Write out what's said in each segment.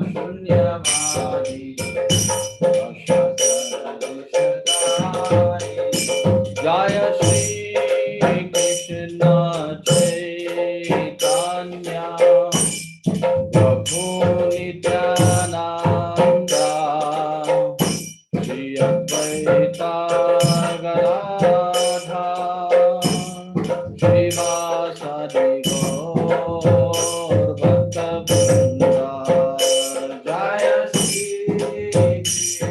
शून्यवादी जय श्री कृष्ण चैतन्य प्रभु नित्यानंद श्री अद्वैत गदाधर श्रीवासदि गौर भक्तवृंद जय श्री कृष्ण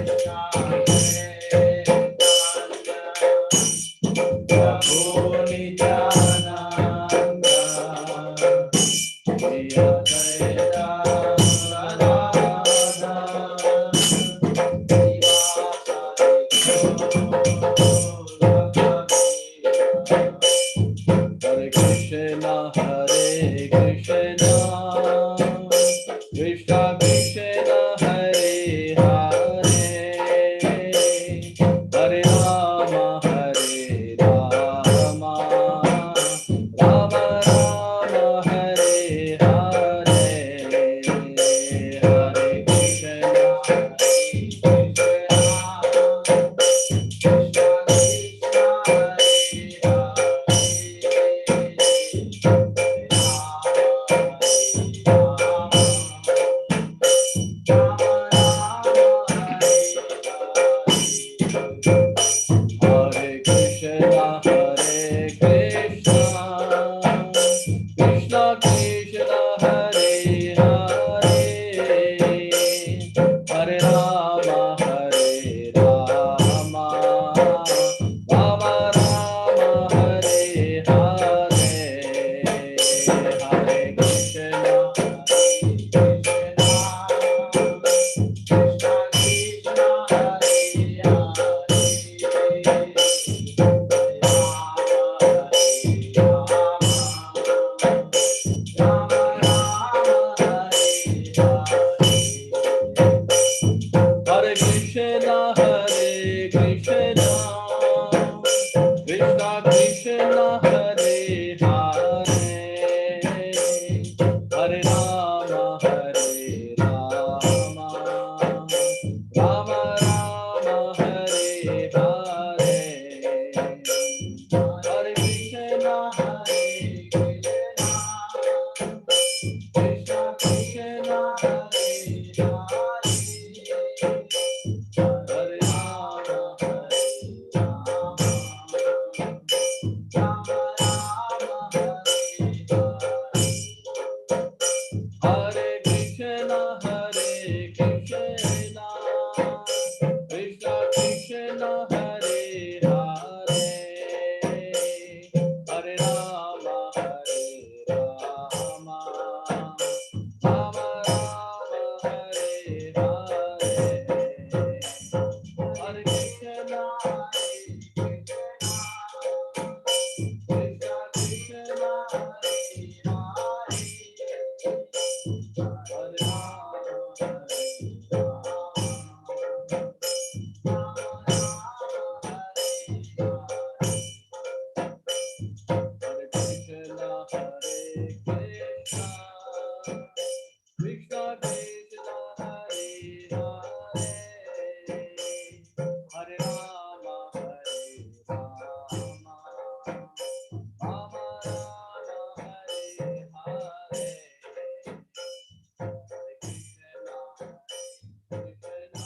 प्रभु Nityanand Shri Advaita Hare Krishna, Krishna Krishna, Hare Hare, Hare Rama, Rama Rama, Hare Hare, Hare Krishna, Hare Krishna, Krishna Krishna, Hare Hare, Hare Rama, Rama Rama, Hare Hare, Hare Krishna, Hare Krishna, Krishna Krishna, Hare Hare, Hare Rama, Rama Rama, Hare Hare, Hare Krishna, Krishna Krishna, Hare Hare Krishna, Krishna Krishna, Hare Hare, Hare Rama, Rama Rama, Hare Hare, Hare Krishna, Krishna Krishna,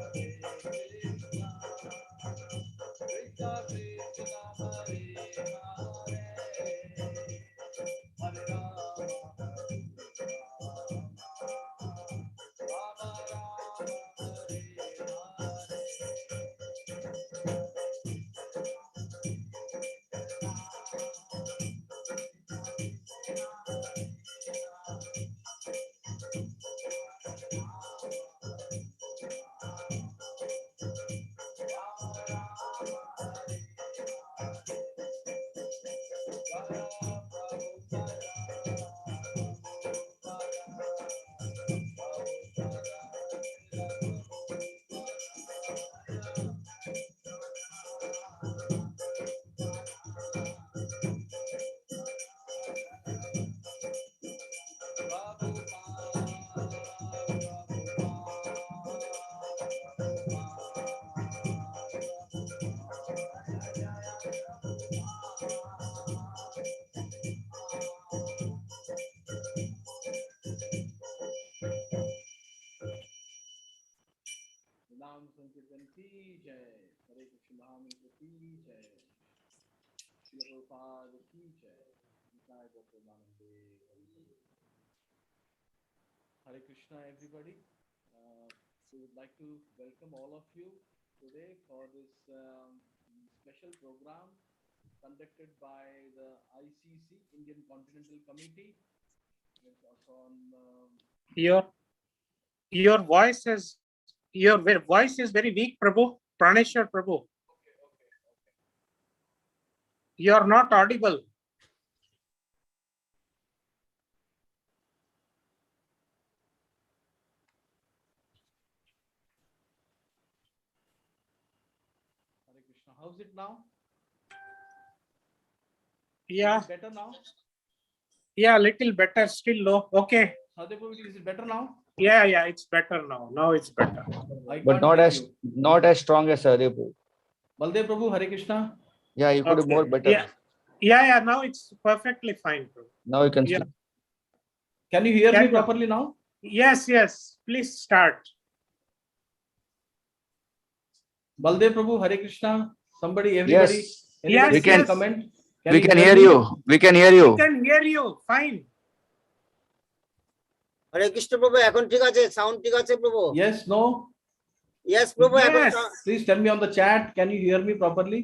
Hare Sankirtan ki jai. Hare Krishna Mahamantra ki jai. Srila Prabhupada ki jai. Nitai Bhakti. Hare Krishna, everybody. We would like to welcome all of you today for this special program conducted by the ICC, Indian Continental Committee. It's also on your voice is very weak, Prabhu. Praneshwar Prabhu. You are not audible. Hare Krishna. How's it now? Yeah. Is it better now? Yeah, little better, still low. Okay. Is it better now? Yeah, it's better now. Now it's better. But not as strong as Hare Prabhu. Baldev Prabhu, Hare Krishna. Yeah, you could be more better. Yeah. Now it's perfectly fine, Prabhu. Now you can speak. Can you hear me properly now? Yes. Please start. Baldev Prabhu, Hare Krishna. Somebody, everybody. Yes. We can comment. We can hear you. We can hear you. We can hear you. Fine. Hare Krishna Prabhu, এখন ঠিক আছে, sound ঠিক আছে Prabhu? Yes, no? Yes Prabhu, Yes. Please tell me on the chat. Can you hear me properly?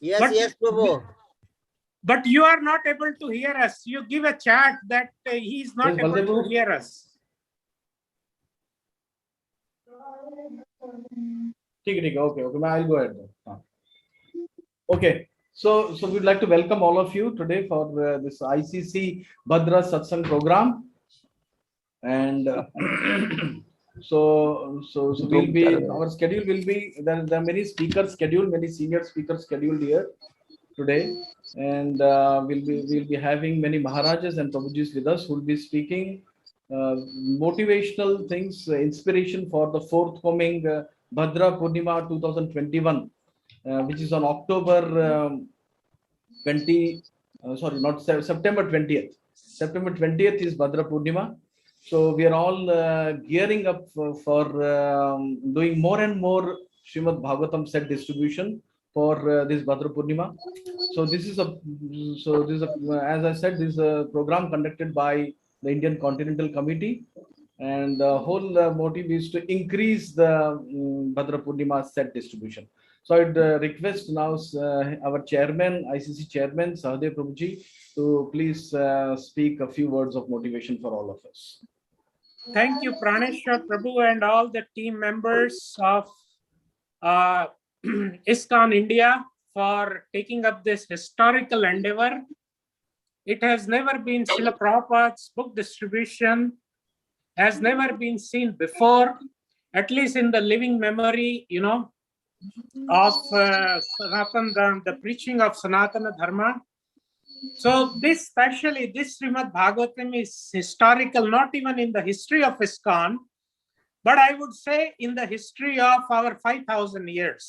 Yes Prabhu. But you are not able to hear us. You give a chat that he is not Yes, able Baldev to Prabhu. hear us. Okay. I'll go ahead. Okay. So we'd like to welcome all of you today for this ICC Bhadra Satsang program. And so we'll be, our schedule will be, there are many speakers scheduled, many senior speakers scheduled here today. And we'll be having many Maharajas and Prabhujis with us who will be speaking motivational things, inspiration for the forthcoming Bhadra Purnima 2021, which is on October 20, September 20th. September 20th is Bhadra Purnima. So we are all gearing up for doing more and more Srimad-Bhagavatam set distribution for this Bhadra Purnima. So this is as I said, this is a program conducted by the Indian Continental Committee, and the whole motive is to increase the Bhadra Purnima set distribution. So I'd request now our chairman, ICC chairman, Sahadev Prabhuji, to please speak a few words of motivation for all of us. Thank you, Praneshwar Prabhu, and all the team members of ISKCON India for taking up this historical endeavor. It has never been, Srila Prabhupada's book distribution has never been seen before, at least in the living memory, of the preaching of Sanatana Dharma. So this Srimad-Bhagavatam is historical, not even in the history of ISKCON, but I would say in the history of our 5,000 years.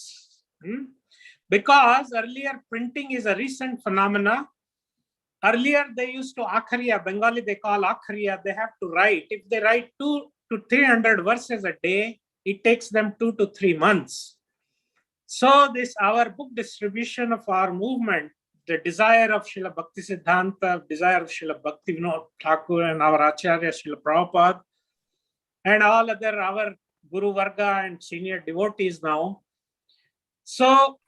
Because earlier printing is a recent phenomena. Earlier they used to Akhariya, Bengali they call Akhariya, they have to write. If they write 200 to 300 verses a day, it takes them 2 to 3 months. So our book distribution of our movement, the desire of Srila Bhakti Siddhanta, desire of Srila Bhakti Vinod Thakur and our Acharya Srila Prabhupada, and all other our Guru Varga and senior devotees now. So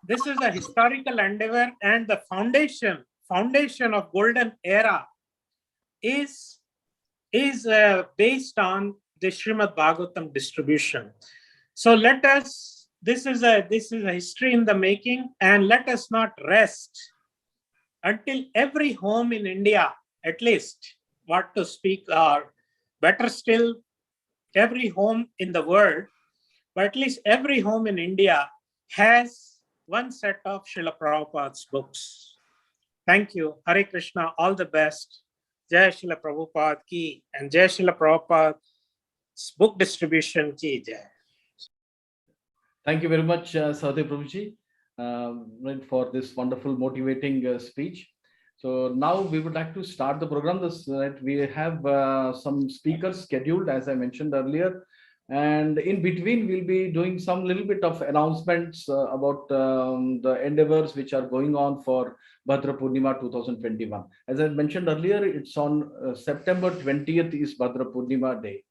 this is a historical endeavor, and the foundation of golden era is based on the Srimad-Bhagavatam distribution. So this is a history in the making, and let us not rest until every home in India, at least, what to speak, or better still, every home in the world, but at least every home in India has one set of Srila Prabhupada's books. Thank you. Hare Krishna. All the best. Jai Srila Prabhupada ki, and Jai Srila Prabhupada's book distribution ki jai. Thank you very much, Sahadev Prabhuji, for this wonderful motivating speech. So now we would like to start the program. We have some speakers scheduled, as I mentioned earlier. And in between, we'll be doing some little bit of announcements about the endeavors which are going on for Bhadra Purnima 2021. As I mentioned earlier, it's on September 20th is Bhadra Purnima day,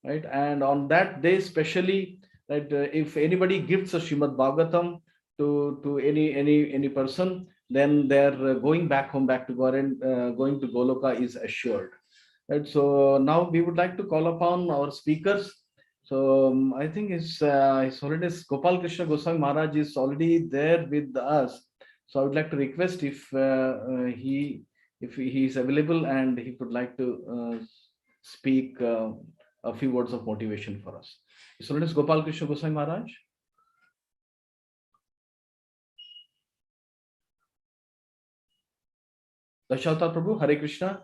right? And on that day, especially, right, if anybody gives a Srimad-Bhagavatam to any person, then they're going back home, back to God, and going to Goloka is assured. Right. So now we would like to call upon our speakers. So I think His Holiness Gopal Krishna Goswami Maharaj is already there with us. So I would like to request if he is available and he would like to speak a few words of motivation for us. His Holiness Gopal Krishna Goswami Maharaj. Dashavatar Prabhu, Hare Krishna.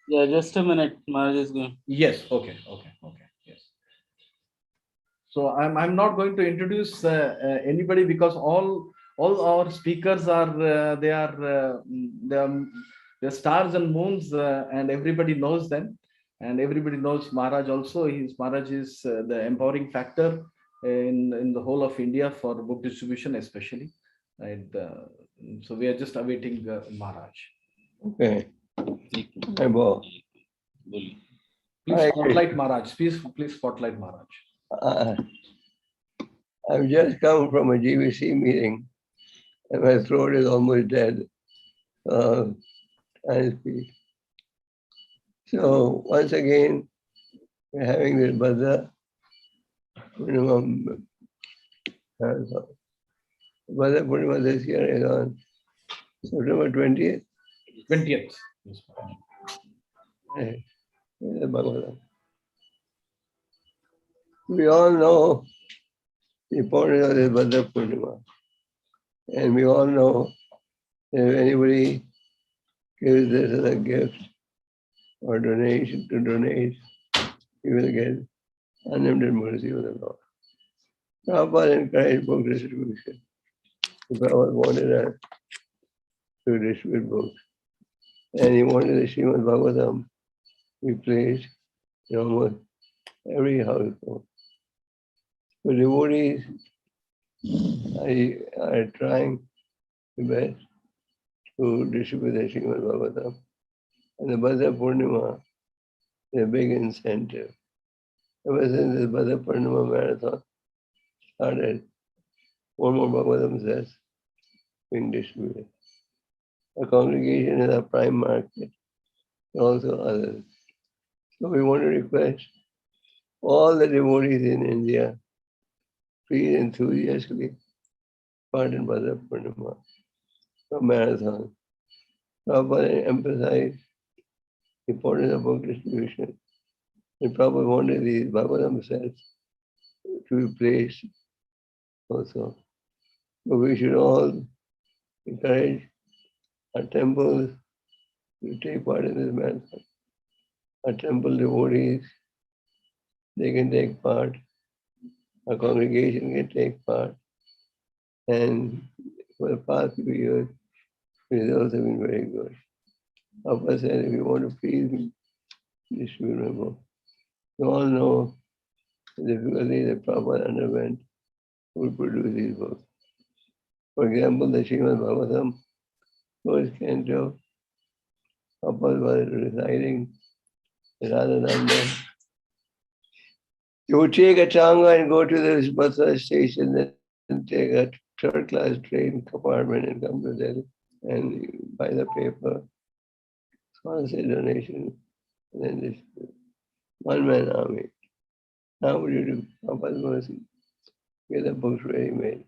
Yeah, just a minute. Maharaj is going. Yes. Okay. Yes. So I'm not going to introduce anybody because all our speakers are they're stars and moons, and everybody knows them, and everybody knows Maharaj also. Maharaj is the empowering factor in the whole of India for book distribution, especially. And so we are just awaiting Maharaj. Okay. Hey, Bo. Please Hi, spotlight Maharaj. Please spotlight Maharaj. I've just come from a GVC meeting and my throat is almost dead. I speak. So once again, we're having this Bhadra Purnima Marathon. Bhadra Purnima this year is on September 20th. 20th. Hey, the Bhagavatam. We all know the importance of this Bhadra Purnima. And we all know that if anybody gives this as a gift or donation to donate, you will get unlimited mercy of the Lord. Prabhupada encouraged book distribution. Prabhupada wanted us to distribute books. And he wanted the Srimad-Bhagavatam to be placed in almost every household. So devotees are trying the best to distribute the Srimad-Bhagavatam. And the Bhadra Purnima is a big incentive. Ever since the Bhadra Purnima Marathon started, one more Bhagavatam sets being distributed. Our congregation is our prime market, and also others. So we want to request all the devotees in India, please enthusiastically part in Bhadra Purnima Marathon. Prabhupada emphasized the importance of book distribution. And Prabhupada wanted these Bhagavatam sets to be placed also. So we should all encourage our temples to take part in this marathon. Our temple devotees, they can take part. Our congregation can take part. And for the past few years, results have been very good. Prabhupada said, if you want to please me, distribute my book. You all know the difficulty that Prabhupada underwent to produce these books. For example, the Srimad-Bhagavatam, first canto, Prabhupada was reciting rather than you would take a changa and go to the bus station and take a third-class train compartment and come to Delhi and buy the paper, sponsor donation, and then this one-man army. Now what do you do? Prabhupada's mercy. Get the books ready-made,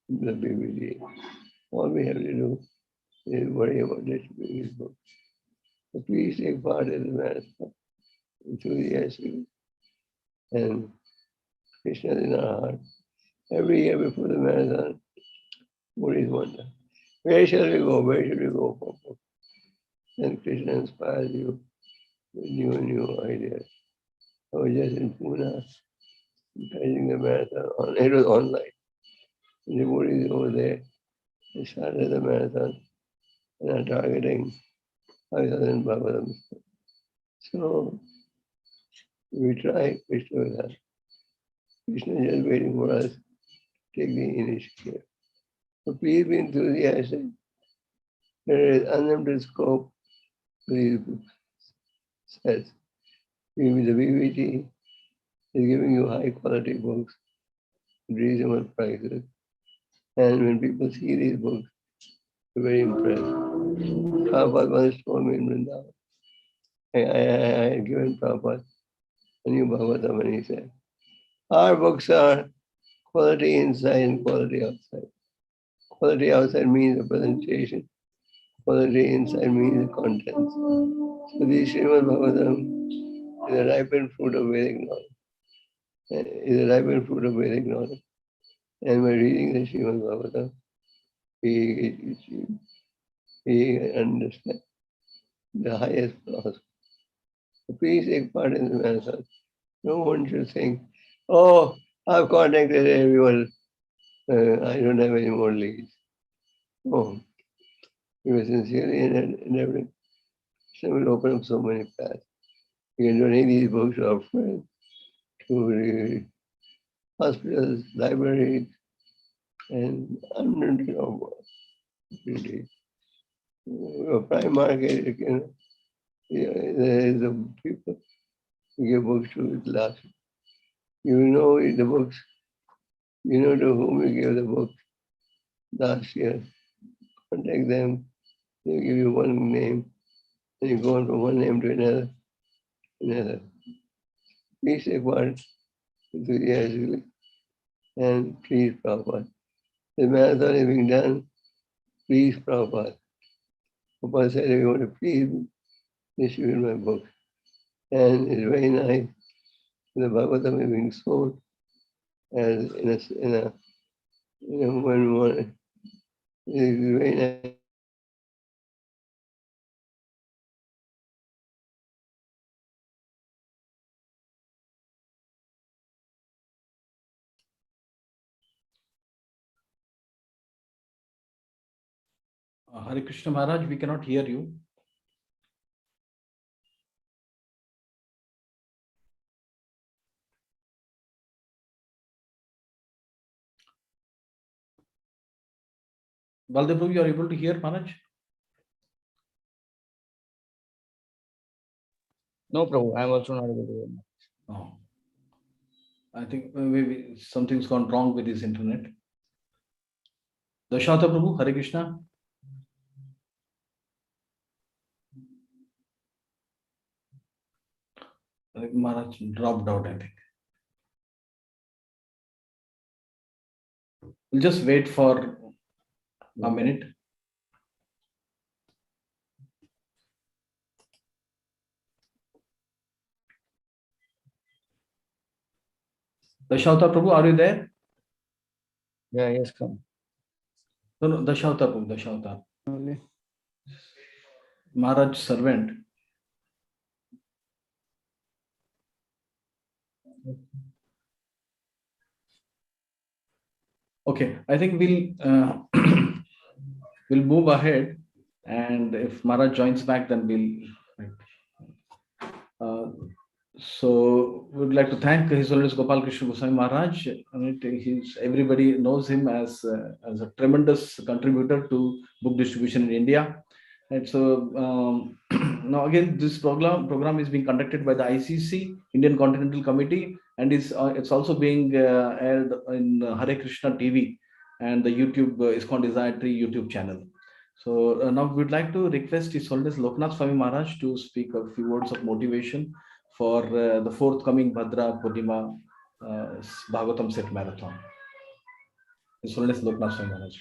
the BBD. All we have to do is worry about distributing these books. So please take part in the marathon enthusiastically. And Krishna is in our heart. Every year before the marathon, devotees wonder, where shall we go? Where should we go for books? And Krishna inspires you with new ideas. I was just in Pune, encouraging the marathon. It was online. The devotees over there, they started the marathon and are targeting 5,000 Bhagavatams. So we try, Krishna will help. Krishna is just waiting for us to take the initiative. So please be enthusiastic. There is unlimited scope for these sets. The BBT is giving you high quality books at reasonable prices. And when people see these books, they're very impressed. Prabhupada once told me in Vrindavan, I had given Prabhupada a new Bhagavatam, and he said, our books are quality inside and quality outside. Quality outside means the presentation. Quality inside means the contents. So the Srimad-Bhagavatam is a ripened fruit of Vedic knowledge. And by reading the Srimad-Bhagavatam, we understand the highest philosophy. So please take part in the marathon. No one should think, oh, I've contacted everyone. I don't have any more leads. No. You are sincerely endeavoring. Krishna will open up so many paths. You can donate these books to our friends, to the hospitals, libraries, and hundreds of opportunities. A prime market, there is a people who give books to last. You know the books, you know to whom you give the book last year. Contact them, they'll give you one name, and you go on from one name to another. Please take part enthusiastically, and please, Prabhupada. The marathon is being done, please, Prabhupada. Prabhupada said, if you want to please me, distribute my book. And it's very nice. The Bhagavatam is being sold as in a one. It's very nice. Hare Krishna Maharaj, we cannot hear you. Baldev Prabhu, you are able to hear Maharaj? No, Prabhu, I am also not able to hear. Oh. I think maybe something's gone wrong with his internet. Dashata Prabhu, Hare Krishna. I think Maharaj dropped out, I think. We'll just wait for a minute. Dashauta Prabhu, are you there? Yeah, yes, come. No, Dashauta Prabhu, Dashauta. Maharaj servant. Okay, I think we'll we'll move ahead, and if Maharaj joins back, then we'll. So we would like to thank His Holiness Gopal Krishna Goswami Maharaj. Everybody knows him as a tremendous contributor to book distribution in India. And so now again, this program is being conducted by the ICC, Indian Continental Committee, and it's also being aired in Hare Krishna TV and the YouTube ISKCON Desire Tree YouTube channel. So now we'd like to request His Holiness Lokanath Swami Maharaj to speak a few words of motivation for the forthcoming Bhadra Purnima Bhagavatam set marathon. His Holiness Lokanath Swami Maharaj.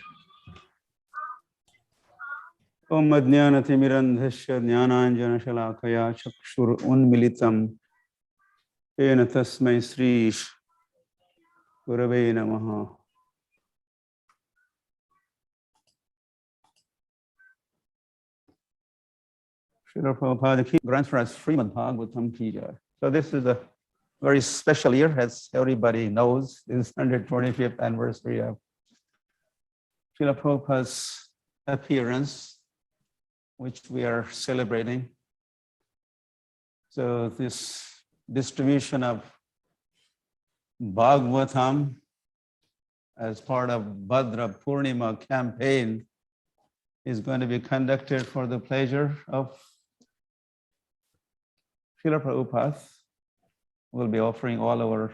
Om Ajnanathimiranthasya Jnananjana Shalakaya Chakshur Unmilitam Ena Tasmai Sri Gurave Namaha. Srila Prabhupada grants for us Srimad-Bhagavatam ki jai. So this is a very special year, as everybody knows. This is 125th anniversary of Srila Prabhupada's appearance, which we are celebrating. So this distribution of Bhagavatam as part of Bhadra Purnima campaign is going to be conducted for the pleasure of Srila Prabhupada. We'll be offering all our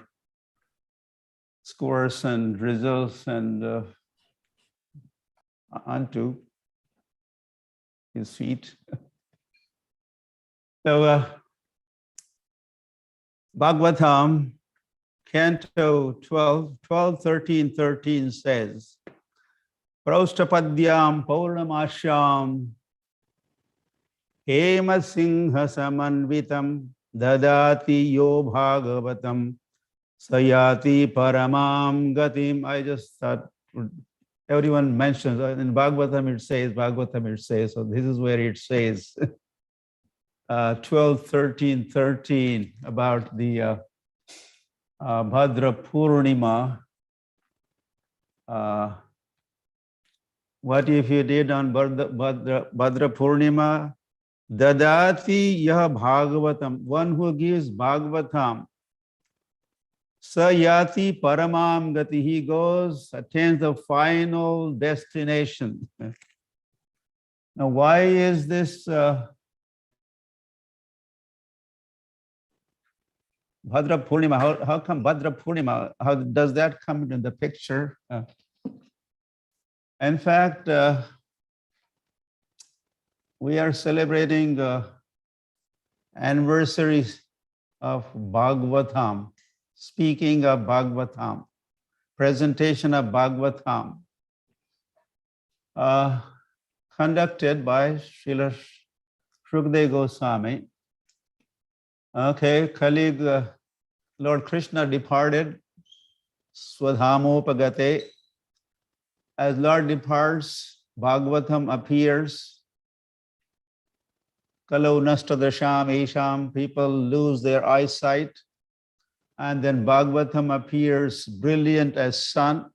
scores and results and unto his feet. So Bhagavatam, Canto 12, 13 says, Praustapadyam Paurnamashyam Hema Singha Samanvitam Dadati Yo Bhagavatam Sayati Paramam Gatim. I just thought everyone mentions in Bhagavatam it says, so this is where it says 12, 13 about the Bhadra Purnima. What if you did on Bhadra Purnima? Dadati yah Bhagavatam, one who gives Bhagavatam. Sayati Paramam Gati, he goes, attains the final destination. Now, why is this Bhadra Purnima? How come Bhadra Purnima? How does that come into the picture? In fact, we are celebrating anniversaries of Bhagavatam, speaking of Bhagavatam, presentation of Bhagavatam, conducted by Srila Shukdev Goswami. Okay, colleague, Lord Krishna departed, Swadhamopagate. As Lord departs, Bhagavatam appears. Kalau nastadasham isham, people lose their eyesight. And then Bhagavatam appears brilliant as sun.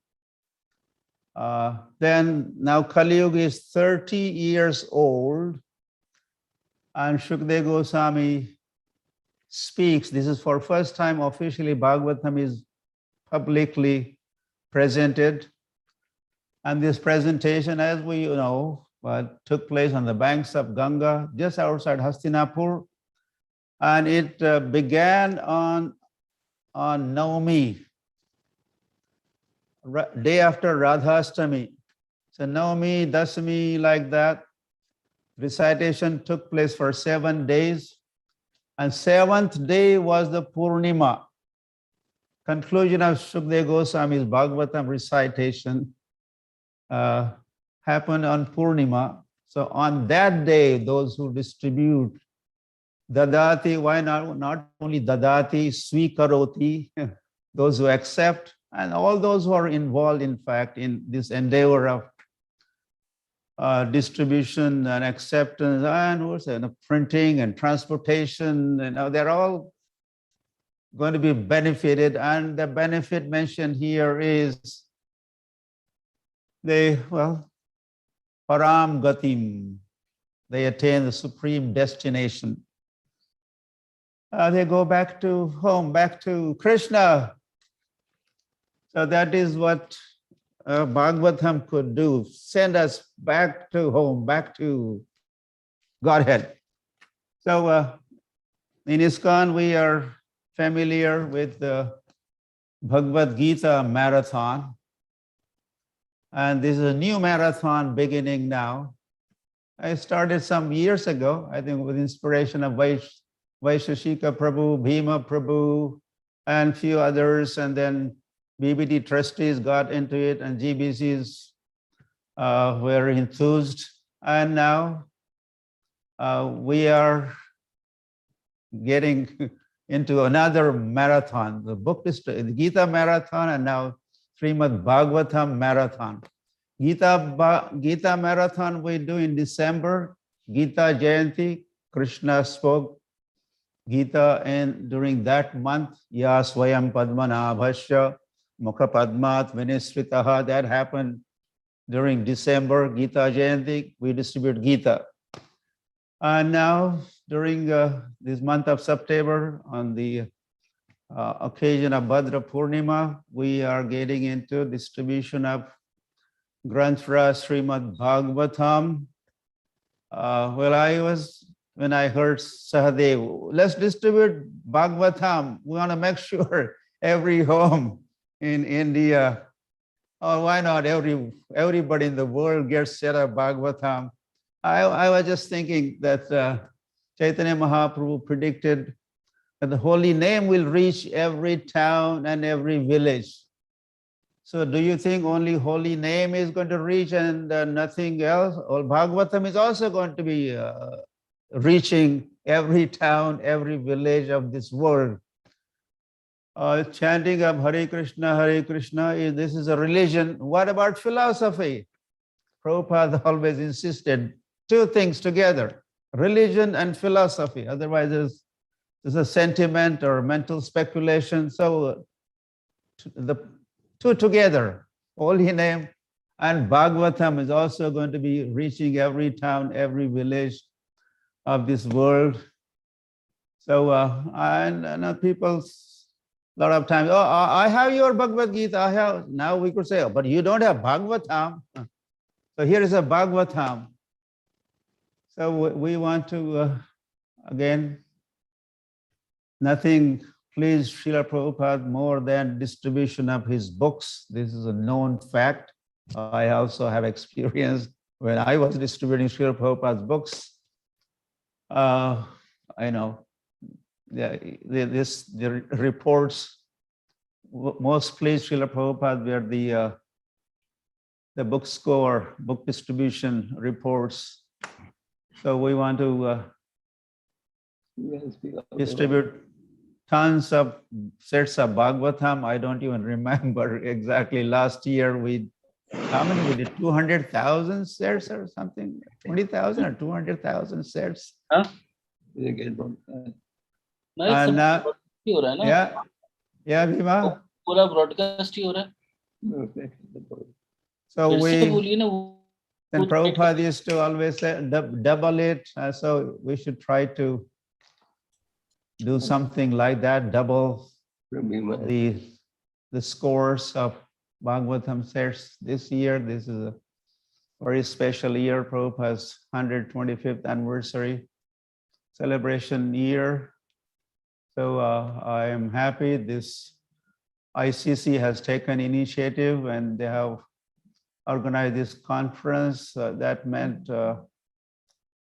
Then now Kali Yuga is 30 years old. And Shukdev Goswami speaks. This is for first time officially Bhagavatam is publicly presented. And this presentation, as we know, took place on the banks of Ganga, just outside Hastinapur. And it began on Navami, day after Radhastami. So Navami, Dasami, like that. Recitation took place for 7 days. And 7th day was the Purnima. Conclusion of Shukdev Goswami's Bhagavatam recitation happened on Purnima. So on that day, those who distribute Dadati, why not only Dadati, Swikaroti, those who accept, and all those who are involved, in fact, in this endeavor of distribution and acceptance and printing and transportation, they're all going to be benefited. And the benefit mentioned here is Param Gatim, they attain the supreme destination. They go back to home, back to Krishna. So that is what Bhagavatam could do, send us back to home, back to Godhead. So in ISKCON, we are familiar with the Bhagavad-Gita Marathon. And this is a new marathon beginning now. I started some years ago, I think with inspiration of Vaisesika Prabhu, Bhima Prabhu, and few others. And then BBT trustees got into it and GBCs were enthused. And now we are getting into another marathon. The book is the Gita Marathon and now Srimad-Bhagavatam Marathon. Gita Marathon we do in December. Gita Jayanti, Krishna spoke Gita, and during that month, Ya Swayam Padmanabhasya Mukha Padmat Vinisritaha, that happened during December. Gita Jayanti, we distribute Gita. And now during this month of September, on the occasion of Bhadra Purnima, we are getting into distribution of Granthra Srimad-Bhagavatam. When I heard Sahadev, let's distribute Bhagavatam. We want to make sure every home in India, or why not everybody in the world gets set of Bhagavatam. I was just thinking that Chaitanya Mahaprabhu predicted that the holy name will reach every town and every village. So do you think only holy name is going to reach and nothing else? Or Bhagavatam is also going to be reaching every town, every village of this world. Chanting of Hare Krishna, this is a religion. What about philosophy? Prabhupada always insisted two things together, religion and philosophy. Otherwise, there's a sentiment or mental speculation. So the two together, holy name and Bhagavatam is also going to be reaching every town, every village of this world. So, and people, a lot of times, oh, I have your Bhagavad-Gita, I have, now we could say, oh, but you don't have Bhagavatam. So here is a Bhagavatam. So we want to, again, nothing please Srila Prabhupada more than distribution of his books. This is a known fact. I also have experience when I was distributing Srila Prabhupada's books. I know the reports most pleased Srila Prabhupada were the book score, book distribution reports. So we want to distribute tons of sets of Bhagavatam. I don't even remember exactly. Last year how many we did? 200,000 sets or something? 20,000 or 200,000 sets? Huh? And now, yeah, Bhima. पूरा broadcast ही हो रहा है. So फिर then Prabhupada used to always say double it. So we should try to do something like that, double the scores of Bhagavatam sets this year. This is a very special year, Prabhupada's 125th anniversary celebration year. So I am happy this ICC has taken initiative and they have organized this conference. That meant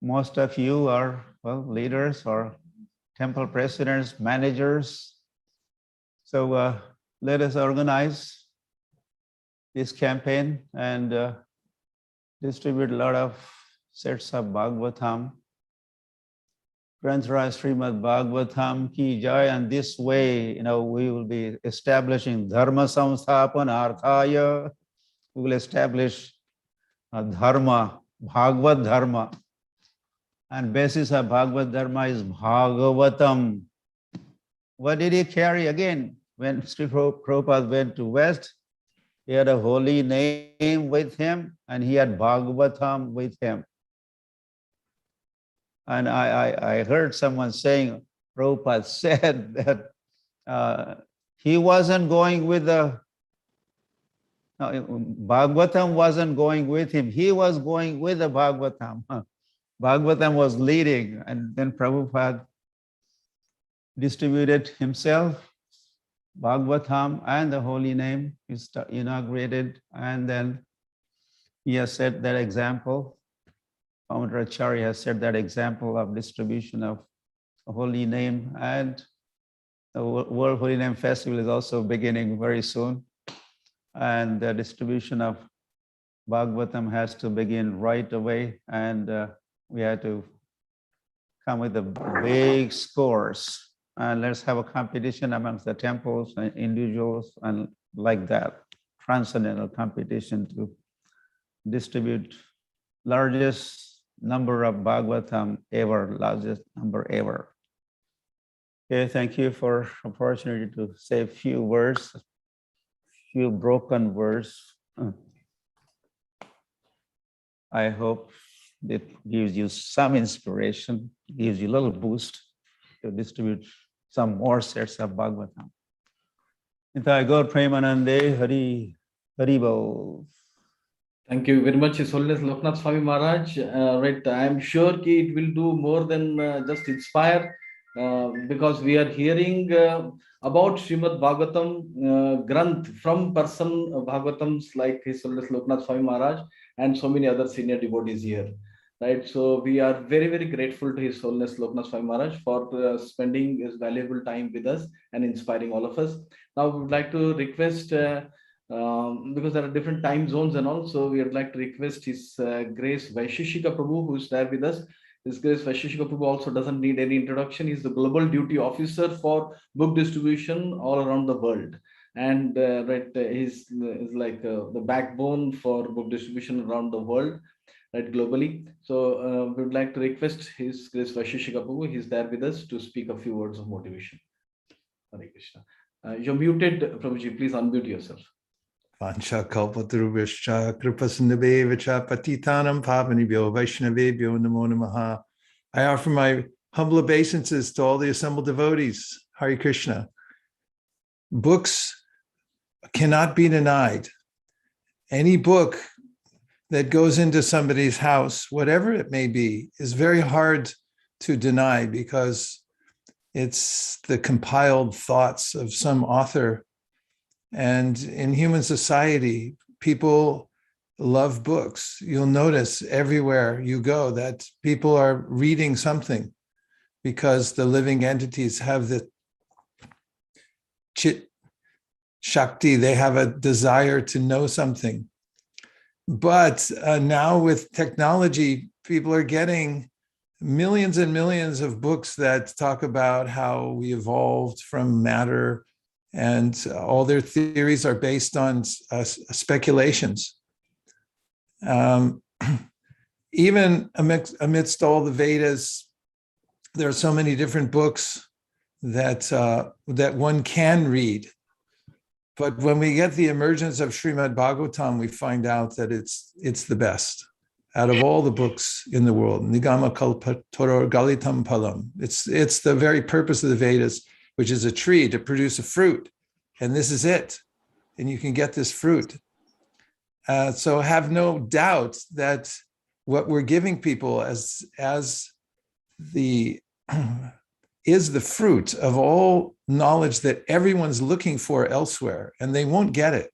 most of you are, well, leaders or temple presidents, managers. So let us organize this campaign and distribute a lot of sets of Bhagavatam. Granthra Srimad-Bhagavatam ki jai, and this way, we will be establishing Dharma Samsthapan Arthaya. We will establish Dharma, Bhagavad Dharma. And basis of Bhagavad Dharma is Bhagavatam. What did he carry again? When Sri Prabhupada went to West, he had a holy name with him and he had Bhagavatam with him. And I heard someone saying, Prabhupada said that he wasn't going with Bhagavatam wasn't going with him. He was going with the Bhagavatam. Bhagavatam was leading, and then Prabhupada distributed himself, Bhagavatam and the holy name is inaugurated, and then he has set that example. Acharya has set that example of distribution of a holy name, and the World Holy Name Festival is also beginning very soon. And the distribution of Bhagavatam has to begin right away, and we have to come with the big scores. And let's have a competition amongst the temples and individuals and like that, transcendental competition to distribute largest number of Bhagavatam ever, largest number ever. Okay, thank you for the opportunity to say a few words, few broken words. I hope it gives you some inspiration, gives you a little boost to distribute some more sets of Bhagavatam. Nitai Gaur Premanande Hari Haribol. Thank you very much, His Holiness Lokanath Swami Maharaj. Right, I am sure that it will do more than just inspire, because we are hearing about Srimad-Bhagavatam Granth from person Bhagavatams like His Holiness Lokanath Swami Maharaj and so many other senior devotees here. Right, so we are very, very grateful to His Holiness Lokanath Swami Maharaj for spending his valuable time with us and inspiring all of us. Now, we would like to request, because there are different time zones and also we would like to request His Grace Vaisesika Prabhu, who is there with us. His Grace Vaisesika Prabhu also doesn't need any introduction. He's the Global Duty Officer for book distribution all around the world. And he's like the backbone for book distribution around the world, right, globally. So we would like to request His Grace Vaisesika Prabhu. He's there with us to speak a few words of motivation. Hare Krishna. You're muted, Prabhuji. Please unmute yourself. Vancha kalpatarubhascha kripasindhabevacha patitanam pavanibhyo vaishnavebhyo namo namaha. I offer my humble obeisances to all the assembled devotees. Hare Krishna. Books cannot be denied. Any book that goes into somebody's house, whatever it may be, is very hard to deny because it's the compiled thoughts of some author. And in human society, people love books. You'll notice everywhere you go that people are reading something because the living entities have the chit shakti, they have a desire to know something. But now with technology, people are getting millions and millions of books that talk about how we evolved from matter, and all their theories are based on speculations. Even amidst all the Vedas, there are so many different books that that one can read. But when we get the emergence of Srimad-Bhagavatam, we find out that it's the best out of all the books in the world. Nigama kalpatoror galitam palam. It's the very purpose of the Vedas, which is a tree to produce a fruit. And this is it. And you can get this fruit. So have no doubt that what we're giving people as the is the fruit of all knowledge that everyone's looking for elsewhere, and they won't get it.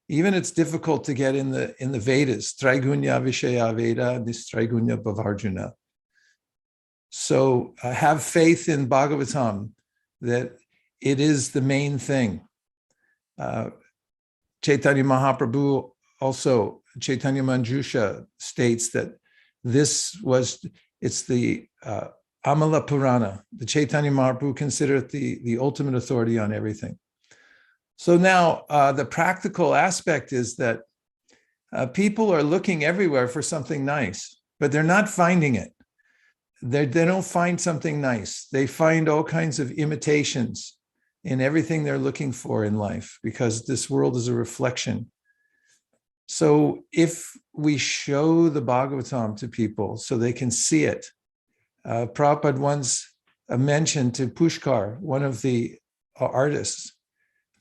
Even it's difficult to get in the Vedas, Traigunya Vishaya Veda, Nistraigunya Bhavarjuna. So have faith in Bhagavatam that it is the main thing. Chaitanya Mahaprabhu also, Chaitanya Manjusha states that it's the Amala Purana. The Chaitanya Mahaprabhu considered the ultimate authority on everything. So now the practical aspect is that people are looking everywhere for something nice, but they're not finding it. They don't find something nice. They find all kinds of imitations in everything they're looking for in life, because this world is a reflection. So if we show the Bhagavatam to people so they can see it, Prabhupada once mentioned to Pushkar, one of the artists,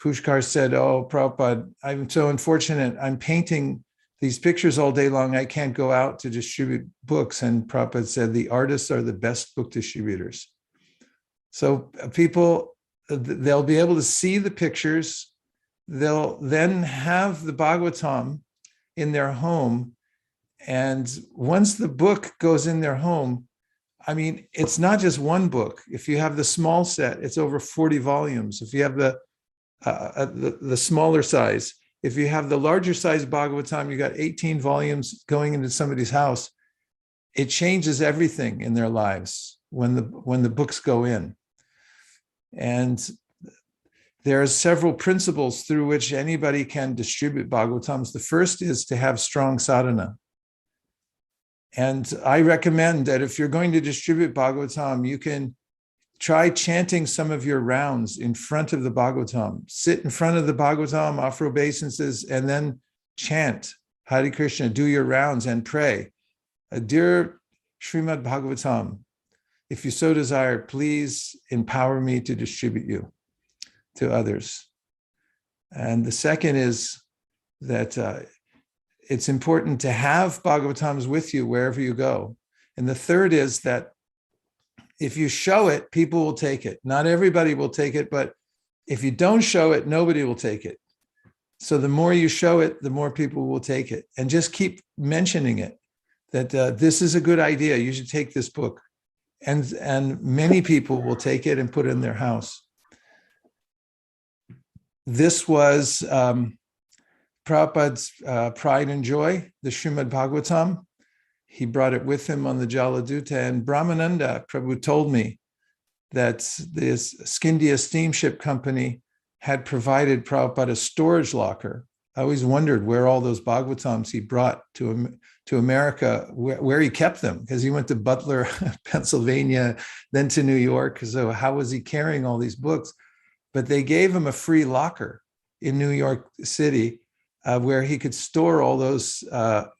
Pushkar said, "Oh, Prabhupada, I'm so unfortunate. I'm painting these pictures all day long. I can't go out to distribute books." And Prabhupada said, "The artists are the best book distributors." So people, they'll be able to see the pictures. They'll then have the Bhagavatam in their home. And once the book goes in their home, I mean, it's not just one book. If you have the small set, it's over 40 volumes. If you have the smaller size, if you have the larger size Bhagavatam, you got 18 volumes going into somebody's house. It changes everything in their lives when the books go in. And there are several principles through which anybody can distribute Bhagavatams. The first is to have strong sadhana. And I recommend that if you're going to distribute Bhagavatam, you can try chanting some of your rounds in front of the Bhagavatam. Sit in front of the Bhagavatam, offer obeisances, and then chant Hare Krishna, do your rounds and pray. Dear Srimad-Bhagavatam, if you so desire, please empower me to distribute you to others. And the second is that it's important to have Bhagavatams with you wherever you go. And the third is that if you show it, people will take it. Not everybody will take it, but if you don't show it, nobody will take it. So the more you show it, the more people will take it. And just keep mentioning it, that this is a good idea. You should take this book. And many people will take it and put it in their house. This was Prabhupada's pride and joy, the Srimad-Bhagavatam. He brought it with him on the Jaladuta. And Brahmananda Prabhu told me that this Scindia steamship company had provided Prabhupada a storage locker. I always wondered where all those Bhagavatams he brought to America, where he kept them, because he went to Butler, Pennsylvania, then to New York. So how was he carrying all these books? But they gave him a free locker in New York City where he could store all those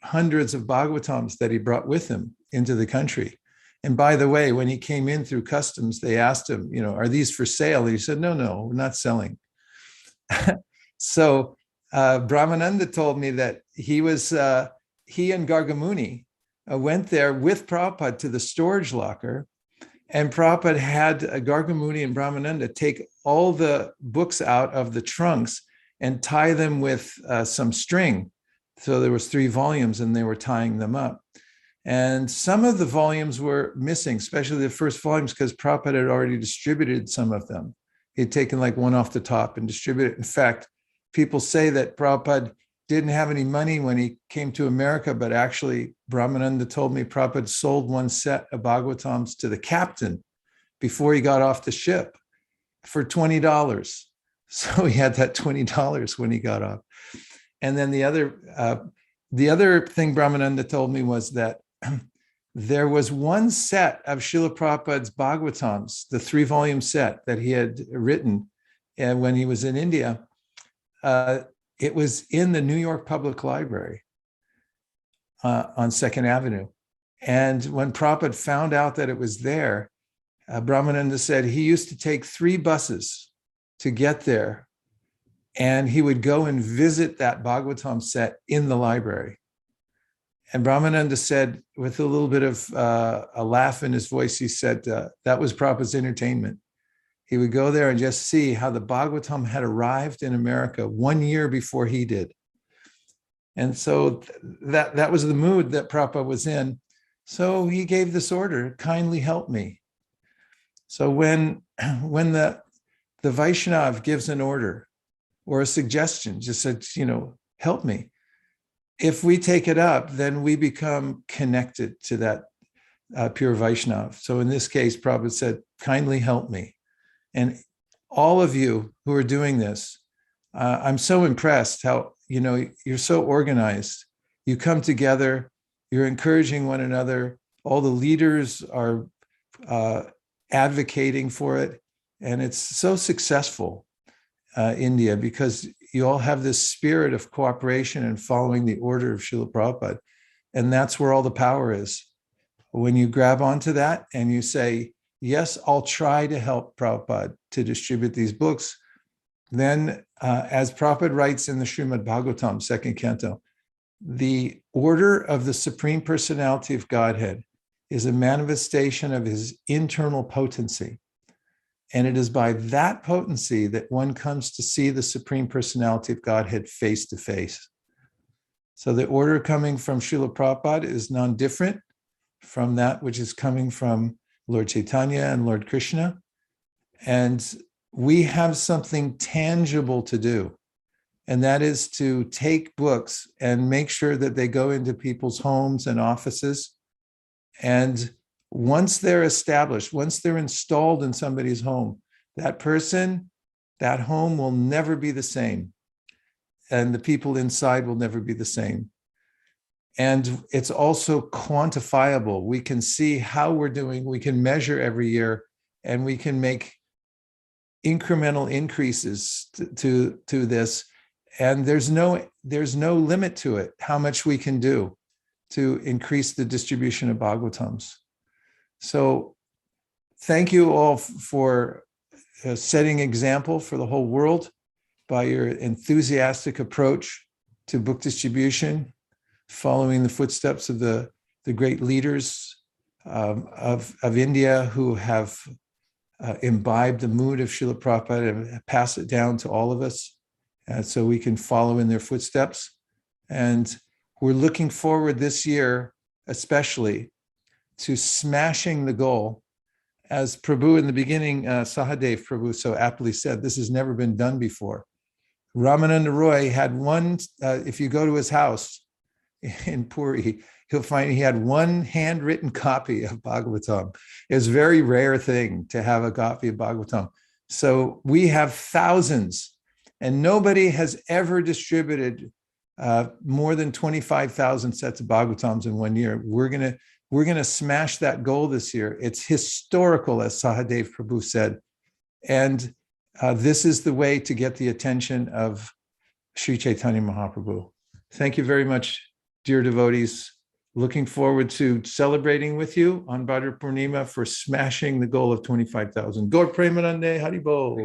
hundreds of Bhagavatams that he brought with him into the country. And by the way, when he came in through customs, they asked him, are these for sale? And he said, no, we're not selling. So Brahmananda told me that he and Gargamuni went there with Prabhupada to the storage locker, and Prabhupada had Gargamuni and Brahmananda take all the books out of the trunks and tie them with some string. So there was 3 volumes and they were tying them up. And some of the volumes were missing, especially the first volumes, because Prabhupada had already distributed some of them. He'd taken like one off the top and distributed it. In fact, people say that Prabhupada didn't have any money when he came to America, but actually Brahmananda told me Prabhupada sold one set of Bhagavatams to the captain before he got off the ship for $20. So he had that $20 when he got off. And then the other thing Brahmananda told me was that there was one set of Srila Prabhupada's Bhagavatams, the 3-volume set that he had written when he was in India. It was in the New York Public Library on 2nd Avenue. And when Prabhupada found out that it was there, Brahmananda said he used to take 3 buses to get there. And he would go and visit that Bhagavatam set in the library. And Brahmananda said, with a little bit of a laugh in his voice, he said, that was Prabhupada's entertainment. He would go there and just see how the Bhagavatam had arrived in America 1 year before he did. And so that was the mood that Prabhupada was in. So he gave this order, kindly help me. So when the Vaishnav gives an order or a suggestion, just said, help me. If we take it up, then we become connected to that pure Vaishnav. So in this case, Prabhupada said, kindly help me. And all of you who are doing this, I'm so impressed how, you're so organized. You come together, you're encouraging one another. All the leaders are advocating for it. And it's so successful, India, because you all have this spirit of cooperation and following the order of Srila Prabhupada. And that's where all the power is. When you grab onto that and you say, yes, I'll try to help Prabhupada to distribute these books, then as Prabhupada writes in the Srimad-Bhagavatam, 2nd canto, the order of the Supreme Personality of Godhead is a manifestation of his internal potency. And it is by that potency that one comes to see the Supreme Personality of Godhead face to face. So the order coming from Srila Prabhupada is non-different from that which is coming from Lord Chaitanya and Lord Krishna. And we have something tangible to do. And that is to take books and make sure that they go into people's homes and offices. And once they're established, once they're installed in somebody's home, that person, that home will never be the same. And the people inside will never be the same. And it's also quantifiable. We can see how we're doing. We can measure every year, and we can make incremental increases to this. And there's no limit to it, how much we can do to increase the distribution of Bhagavatams. So thank you all for setting example for the whole world by your enthusiastic approach to book distribution, following the footsteps of the great leaders of India who have imbibed the mood of Srila Prabhupada and pass it down to all of us, so we can follow in their footsteps. And we're looking forward this year, especially, to smashing the goal. As Prabhu in the beginning, Sahadev Prabhu so aptly said, this has never been done before. Ramananda Roy had one, if you go to his house in Puri, he'll find he had one handwritten copy of Bhagavatam. It's a very rare thing to have a copy of Bhagavatam. So we have thousands, and nobody has ever distributed more than 25,000 sets of Bhagavatams in 1 year. We're gonna smash that goal this year. It's historical, as Sahadev Prabhu said. And this is the way to get the attention of Sri Chaitanya Mahaprabhu. Thank you very much, dear devotees. Looking forward to celebrating with you on Bhadra Purnima for smashing the goal of 25,000. Gaur Premanande Haribo.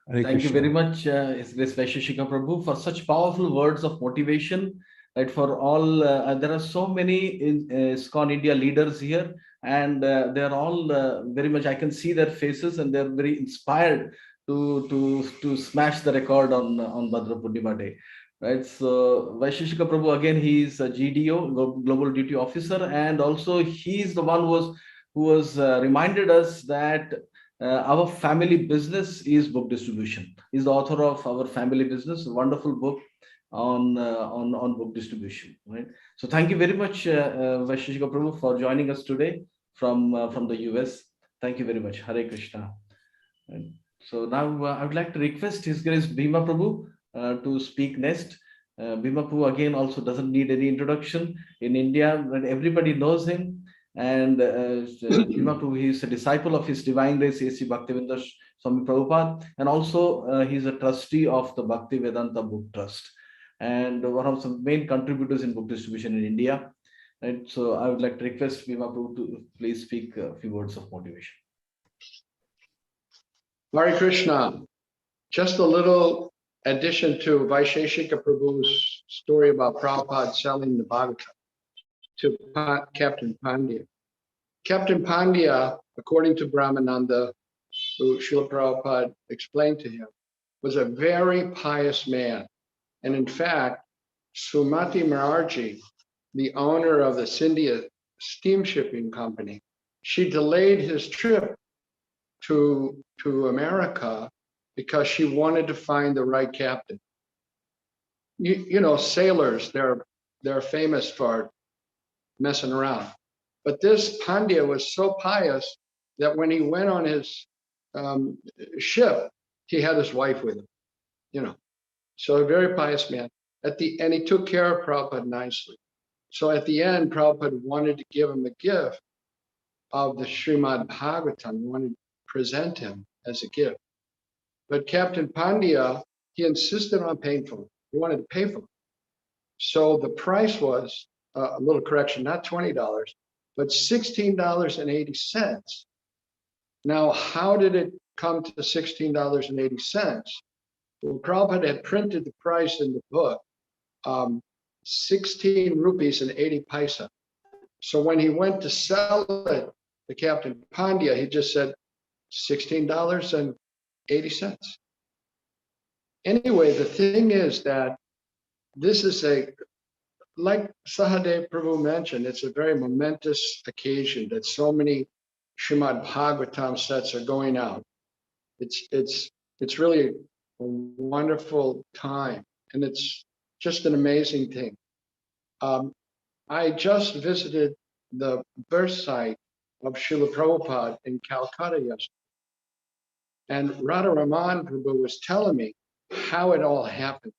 Thank you very much, His Grace Vaisesika Prabhu, for such powerful words of motivation. Right, for all, there are so many ISKCON India leaders here, and they're all very much, I can see their faces, and they're very inspired to smash the record on Bhadra Purnima Day. Right, so Vaisesika Prabhu, again, he is a GDO, Global Duty Officer, and also he's the one who was reminded us that our family business is book distribution. He's the author of Our Family Business, a wonderful book on book distribution. Right. So thank you very much, Vaisesika Prabhu, for joining us today from the US. Thank you very much. Hare Krishna. And so now I would like to request His Grace Bhima Prabhu to speak next. Bhima Prabhu again also doesn't need any introduction. In India, everybody knows him. And Bhima Prabhu, he is a disciple of His Divine Grace A.C. Bhaktivedanta Swami Prabhupada, and also he's a trustee of the Bhakti Vedanta Book Trust, and one of the main contributors in book distribution in India. Right? So I would like to request Bhima Prabhu to please speak a few words of motivation. Hare Krishna. Just a little addition to Vaisesika Prabhu's story about Prabhupada selling the Bhagavatam to Captain Pandya. Captain Pandya, according to Brahmananda, who Srila Prabhupada explained to him, was a very pious man. And in fact, Sumati Mararji, the owner of the Scindia steamshipping company, she delayed his trip to America because she wanted to find the right captain. You know, sailors, they're famous for messing around. But this Pandya was so pious that when he went on his ship, he had his wife with him, you know. So a very pious man. And he took care of Prabhupada nicely. So at the end, Prabhupada wanted to give him a gift of the Srimad-Bhagavatam, wanted to present him as a gift. But Captain Pandya, he insisted on paying for it. He wanted to pay for it. So the price was, a little correction, not $20, but $16.80. Now, how did it come to $16.80? Well, Prabhupada had printed the price in the book, 16 rupees and 80 paisa. So when he went to sell it to Captain Pandya, he just said $16.80. Anyway, the thing is that this is like Sahadev Prabhu mentioned, it's a very momentous occasion that so many Srimad-Bhagavatam sets are going out. It's really a wonderful time, and it's just an amazing thing. I just visited the birth site of Srila Prabhupada in Calcutta yesterday, and Radharaman Prabhu was telling me how it all happened.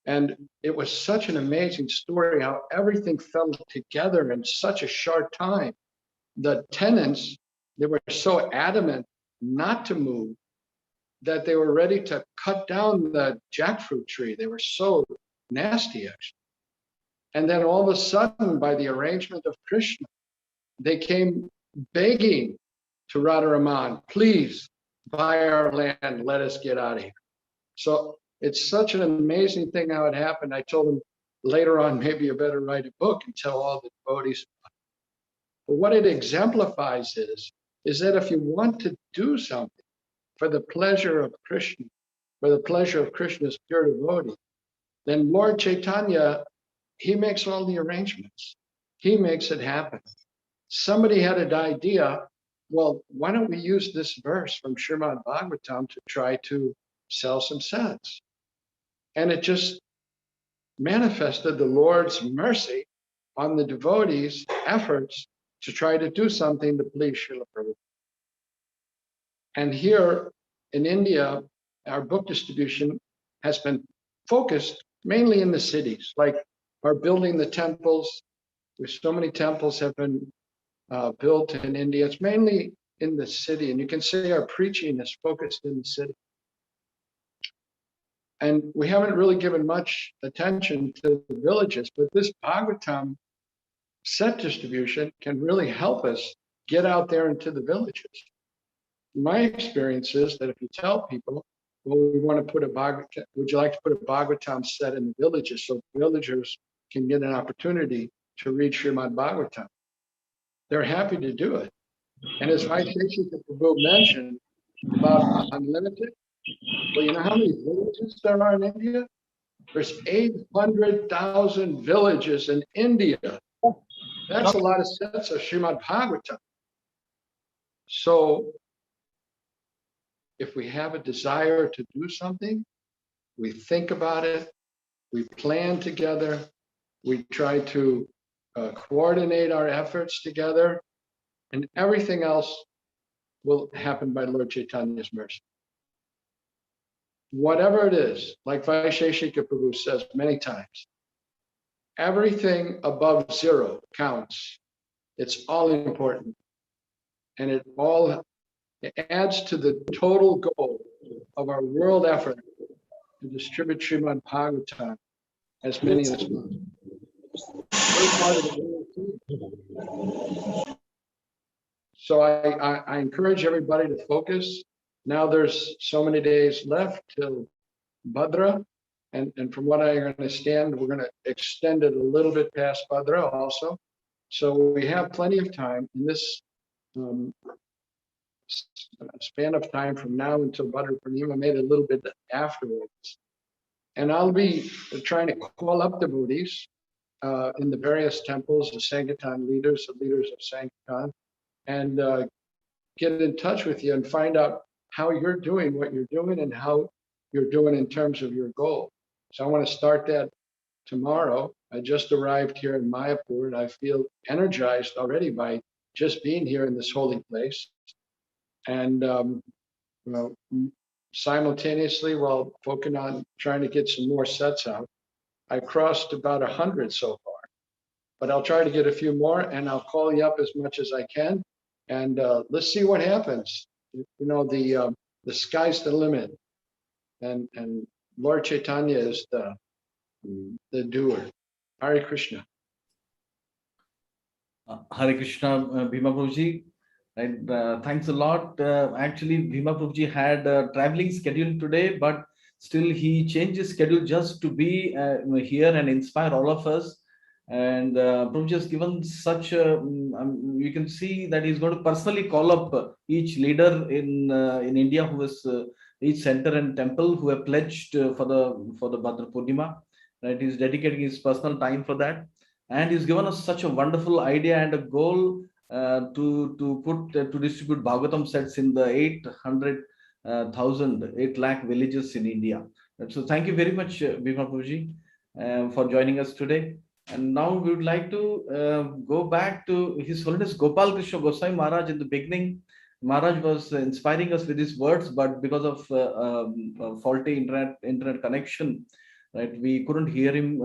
And it was such an amazing story how everything fell together in such a short time. The tenants, they were so adamant not to move that they were ready to cut down the jackfruit tree. They were so nasty, actually. And then all of a sudden, by the arrangement of Krishna, they came begging to Radharaman, please buy our land, let us get out of here. So it's such an amazing thing how it happened. I told him later on, maybe you better write a book and tell all the devotees. But what it exemplifies is that if you want to do something for the pleasure of Krishna, for the pleasure of Krishna's pure devotee, then Lord Chaitanya, he makes all the arrangements. He makes it happen. Somebody had an idea, well, why don't we use this verse from Srimad-Bhagavatam to try to sell some sets? And it just manifested the Lord's mercy on the devotees' efforts to try to do something to please Srila Prabhupada. And here in India, our book distribution has been focused mainly in the cities, like our building the temples. There's so many temples have been built in India. It's mainly in the city, and you can say our preaching is focused in the city. And we haven't really given much attention to the villages, but this Bhagavatam set distribution can really help us get out there into the villages. My experience is that if you tell people, well, we want to put a Bhagavatam, would you like to put a Bhagavatam set in the villages so villagers can get an opportunity to read Srimad-Bhagavatam? They're happy to do it. And as Vaisesika Prabhu mentioned about unlimited, well, you know how many villages there are in India? There's 800,000 villages in India. That's a lot of sets of Srimad-Bhagavatam. So if we have a desire to do something, we think about it, we plan together, we try to coordinate our efforts together, and everything else will happen by Lord Chaitanya's mercy. Whatever it is, like Vaisesika Prabhu says many times, everything above zero counts. It's all important. And it adds to the total goal of our world effort to distribute Srimad-Bhagavatam as many as possible. So I encourage everybody to focus. Now there's so many days left till Bhadra. And from what I understand, we're going to extend it a little bit past Bhadra also. So we have plenty of time in this span of time from now until Bhadra Purnima, maybe a little bit afterwards. And I'll be trying to call up devotees in the various temples, the Sankirtan leaders, the leaders of Sankirtan, and get in touch with you and find out how you're doing what you're doing and how you're doing in terms of your goal. So I want to start that tomorrow. I just arrived here in Mayapur and I feel energized already by just being here in this holy place. And simultaneously, while focusing on trying to get some more sets out, I crossed about 100 so far. But I'll try to get a few more, and I'll call you up as much as I can. And let's see what happens. You know, the sky's the limit, and Lord Chaitanya is the doer. Hare Krishna. Hare Krishna, Bhima Prabhuji. And thanks a lot. Actually, Bhima Prabhuji had a traveling schedule today, but still he changed his schedule just to be here and inspire all of us. And Prabhuji has given such a, you can see that he's going to personally call up each leader in India who is each center and temple who have pledged for the Bhadra Purnima. Right, he's dedicating his personal time for that, and he's given us such a wonderful idea and a goal to distribute Bhagavatam sets in the 8 lakh villages in India. And so thank you very much, Bhima Prabhuji, for joining us today. And now we would like to go back to His Holiness Gopal Krishna Goswami Maharaj. In the beginning, Maharaj was inspiring us with his words, but because of faulty internet connection, right, we couldn't hear him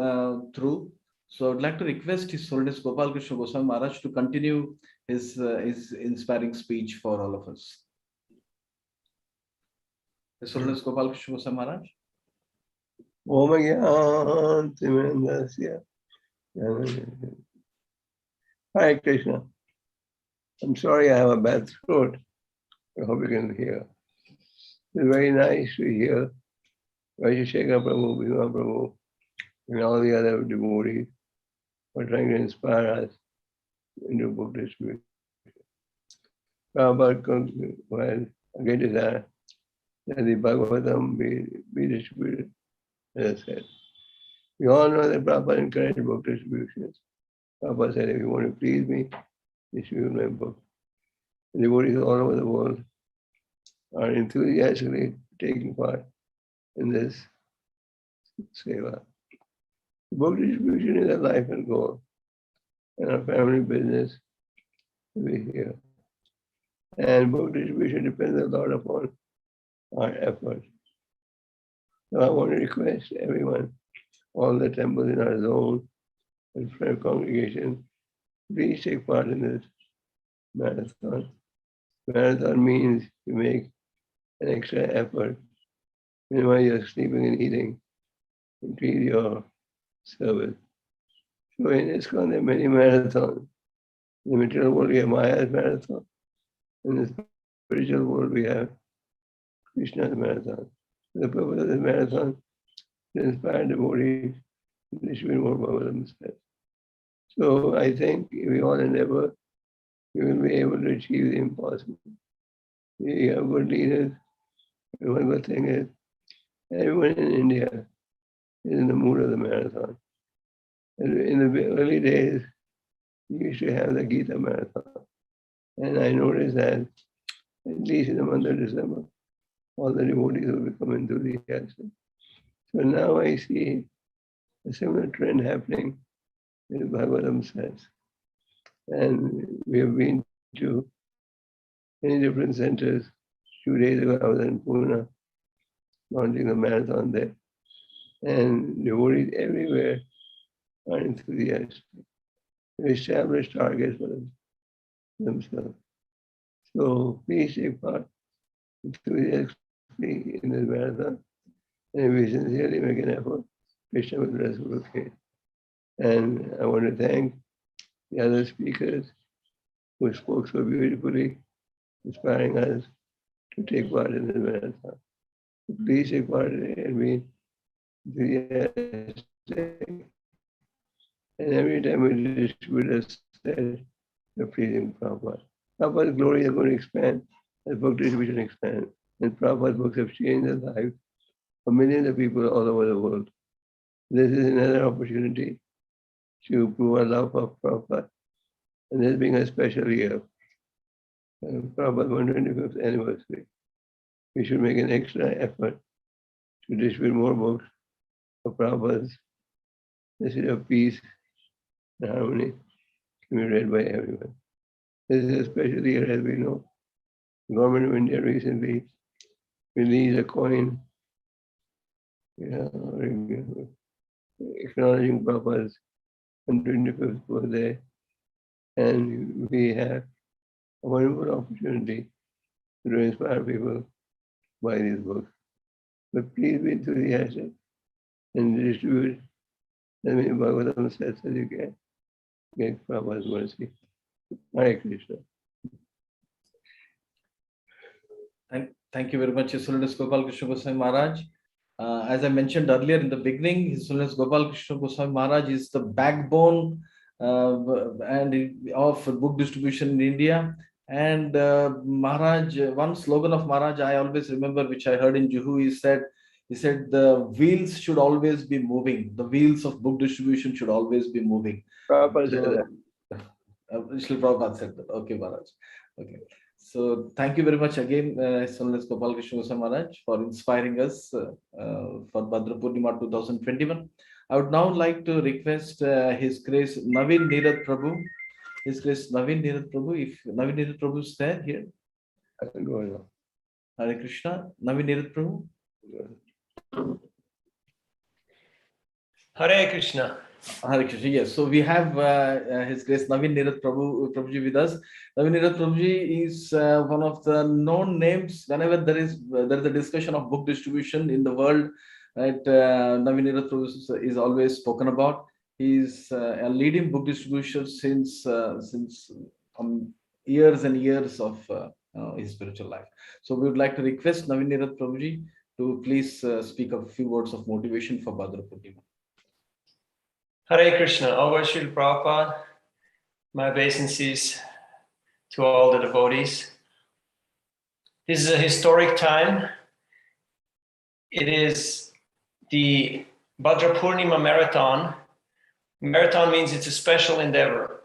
through. So I'd like to request His Holiness Gopal Krishna Goswami Maharaj to continue his inspiring speech for all of us. His Holiness Gopal Krishna Goswami Maharaj. Hare Krishna. I'm sorry I have a bad throat. I hope you can hear. It's very nice to hear Vaisesika Prabhu, Bhima Prabhu, and all the other devotees who are trying to inspire us into book distribution. Prabhupada had a great desire that the Bhagavatam be distributed, as I said. We all know that Prabhupada encouraged book distributions. Prabhupada said, if you want to please me, distribute my book. The devotees all over the world are enthusiastically taking part in this seva. Book distribution is our life and goal, and our family business to be here. And book distribution depends a lot upon our effort. So I want to request everyone, all the temples in our zone and prayer congregation, please take part in this marathon. Marathon means you make an extra effort, minimize your sleeping and eating, increase your service. So in ISKCON, there are many marathons. In the material world, we have Maya's marathon. In the spiritual world, we have Krishna's marathon. The purpose of this marathon is to inspire devotees to distribute more Bhagavatam steps. So I think if we all endeavor, we will be able to achieve the impossible. We have good leaders. One good thing is everyone in India is in the mood of the marathon. And in the early days, we used to have the Gita Marathon. And I noticed that at least in the month of December, all the devotees will become enthusiastic. So now I see a similar trend happening in Bhagavatam says. And we have been to many different centers. 2 days ago, I was in Pune, launching the marathon there. And devotees everywhere are enthusiastic. They establish targets for themselves. So please take part enthusiastically in this marathon. And if we sincerely make an effort, Krishna will bless you with faith. And I want to thank the other speakers who spoke so beautifully, inspiring us to take part in the marathon. Please take part in it and be enthusiastic. And every time we distribute a set, we're pleasing Prabhupada. Prabhupada's glory is going to expand as book distribution expands. And Prabhupada's books have changed the lives of millions of people all over the world. This is another opportunity to prove our love for Prabhupada. And this being a special year, Prabhupada's 125th anniversary, we should make an extra effort to distribute more books for Prabhupada's message of peace and harmony can be read by everyone. This is a special year, as we know. The government of India recently released a coin acknowledging Prabhupada's 125th birthday, and we have a wonderful opportunity to inspire people by these books. But please be enthusiastic and distribute as many Bhagavatam sets as you can. Get Prabhupada's mercy. Hare Krishna. Thank you very much, His Holiness Gopal Krishna Goswami Maharaj. As I mentioned earlier in the beginning, His Holiness Gopal Krishna Goswami Maharaj is the backbone of book distribution in India. And Maharaj, one slogan of Maharaj I always remember, which I heard in Juhu, he said, the wheels should always be moving. The wheels of book distribution should always be moving. Prabhupada said that. Shri Prabhupada said that. Okay, Maharaj. Okay. So thank you very much again, His Holiness Gopal Krishna Goswami Maharaj, for inspiring us for Bhadra Purnima 2021. I would now like to request His Grace Navina Nirada Prabhu. His Grace Navina Nirada Prabhu, if Navina Nirada Prabhu is there here. I can go now. Hare Krishna. Navina Nirada Prabhu. Hare Krishna. Hare Krishna. Yes. So we have His Grace Navina Nirada Prabhuji with us. Navina Nirada Prabhuji is one of the known names. Whenever there is a discussion of book distribution in the world, right? Navina Nirada Prabhuji is always spoken about. He is a leading book distribution since years and years of his spiritual life. So we would like to request Navina Nirada Prabhuji to please speak a few words of motivation for Bhadra Purnima. Hare Krishna, always Srila Prabhupada, my obeisances to all the devotees. This is a historic time. It is the Bhadra Purnima Marathon. Marathon means it's a special endeavor.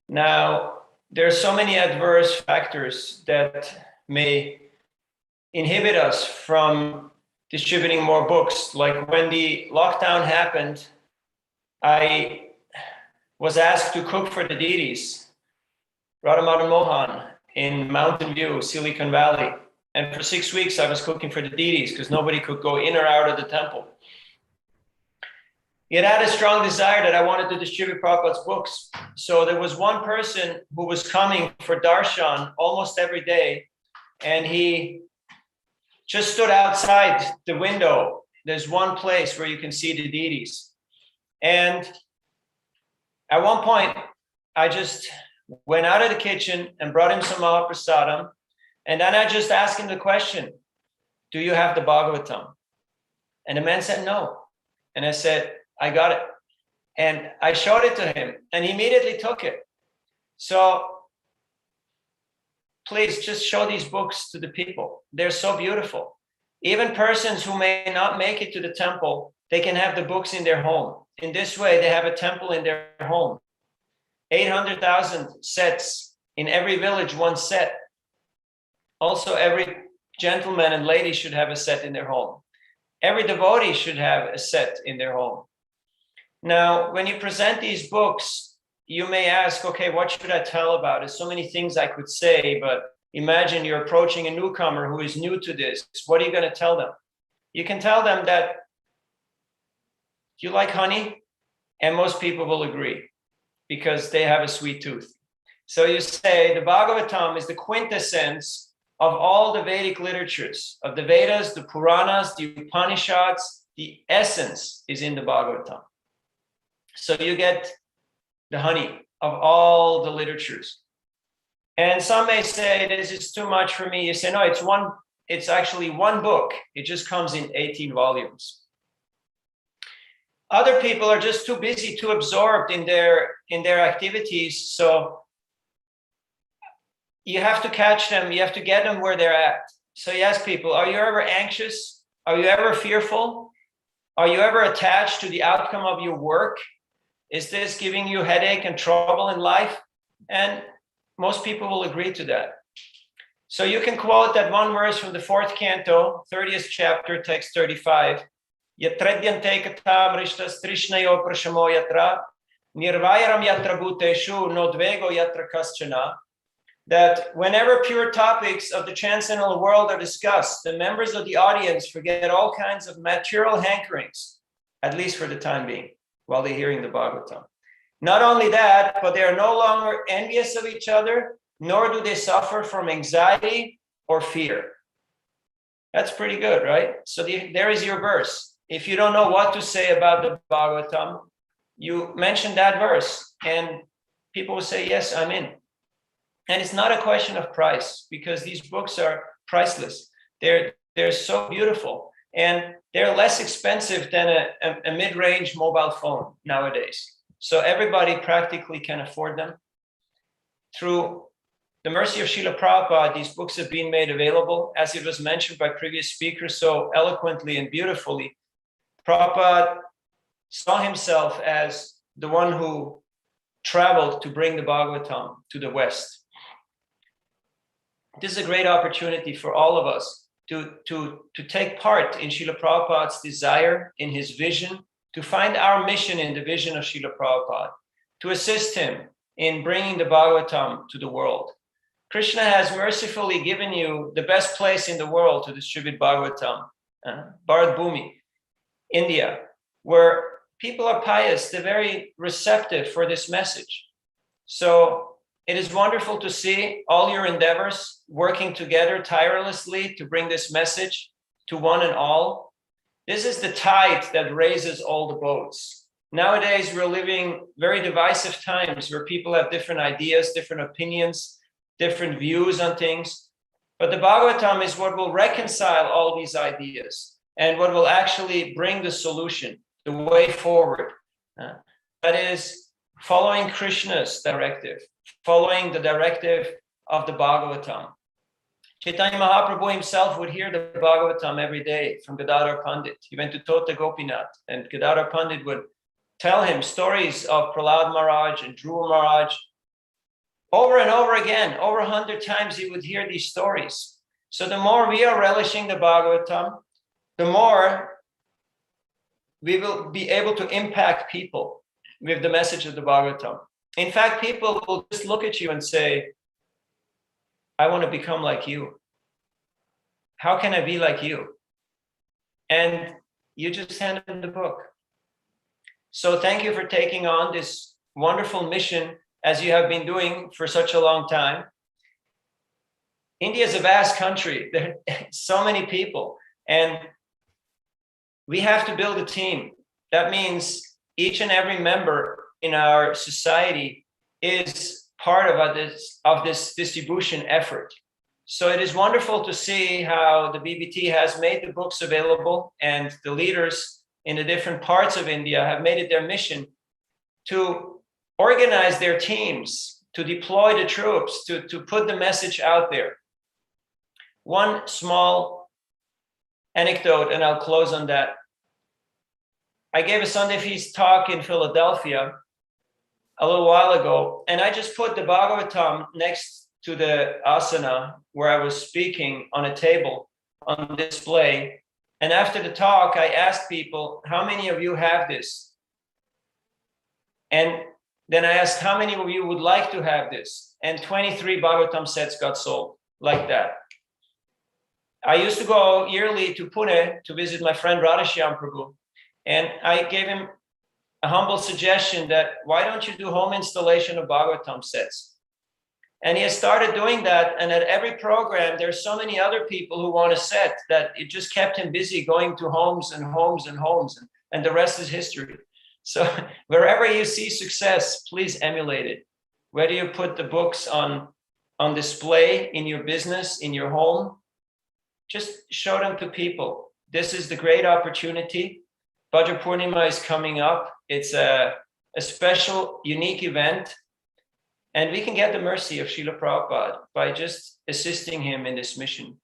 Now, there are so many adverse factors that may inhibit us from distributing more books. Like when the lockdown happened, I was asked to cook for the deities, Radha Madan Mohan in Mountain View, Silicon Valley. And for 6 weeks, I was cooking for the deities because nobody could go in or out of the temple. It had a strong desire that I wanted to distribute Prabhupada's books. So there was one person who was coming for darshan almost every day, and he just stood outside the window. There's one place where you can see the deities. And at one point, I just went out of the kitchen and brought him some Mahaprasadam. And then I just asked him the question, do you have the Bhagavatam? And the man said, no. And I said, I got it. And I showed it to him and he immediately took it. So please just show these books to the people. They're so beautiful. Even persons who may not make it to the temple, they can have the books in their home. In this way, they have a temple in their home. 800,000 sets in every village, one set. Also, every gentleman and lady should have a set in their home. Every devotee should have a set in their home. Now, when you present these books, you may ask, okay, what should I tell about it? So many things I could say, but imagine you're approaching a newcomer who is new to this. What are you going to tell them? You can tell them that you like honey, and most people will agree because they have a sweet tooth. So you say the Bhagavatam is the quintessence of all the Vedic literatures, of the Vedas, the Puranas, the Upanishads. The essence is in the Bhagavatam. So you get the honey of all the literatures. And some may say, this is too much for me. You say, no, it's actually one book. It just comes in 18 volumes. Other people are just too busy, too absorbed in their activities. So you have to catch them. You have to get them where they're at. So you ask people, are you ever anxious? Are you ever fearful? Are you ever attached to the outcome of your work? Is this giving you headache and trouble in life? And most people will agree to that. So you can quote that one verse from the 4th canto, 30th chapter, text 35. Yatredhyante katam rishtas trishnayo prashamo yatra nirvairam yatra bhuteshu nodvego yatra kaschana. That whenever pure topics of the transcendental world are discussed, the members of the audience forget all kinds of material hankerings, at least for the time being, while they're hearing the Bhagavatam. Not only that, but they are no longer envious of each other, nor do they suffer from anxiety or fear. That's pretty good, right? So there is your verse. If you don't know what to say about the Bhagavatam, you mention that verse and people will say, yes, I'm in. And it's not a question of price because these books are priceless. They're so beautiful and they're less expensive than a mid-range mobile phone nowadays. So everybody practically can afford them. Through the mercy of Srila Prabhupada, these books have been made available, as it was mentioned by previous speakers so eloquently and beautifully. Prabhupada saw himself as the one who traveled to bring the Bhagavatam to the West. This is a great opportunity for all of us to take part in Srila Prabhupada's desire, in his vision, to find our mission in the vision of Srila Prabhupada, to assist him in bringing the Bhagavatam to the world. Krishna has mercifully given you the best place in the world to distribute Bhagavatam, Bharat Bhumi, India, where people are pious, they're very receptive for this message. So it is wonderful to see all your endeavors working together tirelessly to bring this message to one and all. This is the tide that raises all the boats. Nowadays, we're living very divisive times where people have different ideas, different opinions. different views on things. But the Bhagavatam is what will reconcile all these ideas and what will actually bring the solution, the way forward. That is following Krishna's directive, following the directive of the Bhagavatam. Chaitanya Mahaprabhu himself would hear the Bhagavatam every day from Gadadhar Pandit. He went to Tota Gopinath, and Gadadhar Pandit would tell him stories of Prahlad Maharaj and Dhruva Maharaj. Over and over again, over 100 times he would hear these stories. So the more we are relishing the Bhagavatam, the more we will be able to impact people with the message of the Bhagavatam. In fact, people will just look at you and say, I want to become like you. How can I be like you? And you just hand them the book. So thank you for taking on this wonderful mission as you have been doing for such a long time. India is a vast country. There are so many people, and we have to build a team. That means each and every member in our society is part of this distribution effort. So it is wonderful to see how the BBT has made the books available, and the leaders in the different parts of India have made it their mission to organize their teams, to deploy the troops, to put the message out there. One small anecdote, and I'll close on that. I gave a Sunday Feast talk in Philadelphia a little while ago, and I just put the Bhagavatam next to the asana where I was speaking on a table on display. And after the talk, I asked people, how many of you have this? And then I asked, how many of you would like to have this? And 23 Bhagavatam sets got sold like that. I used to go yearly to Pune to visit my friend Radhashyam Prabhu. And I gave him a humble suggestion that, why don't you do home installation of Bhagavatam sets? And he has started doing that. And at every program, there's so many other people who want a set that it just kept him busy going to homes and homes and homes. And the rest is history. So wherever you see success, please emulate it. Whether you put the books on display in your business, in your home, just show them to people. This is the great opportunity. Bhadra Purnima is coming up. It's a special, unique event. And we can get the mercy of Srila Prabhupada by just assisting him in this mission.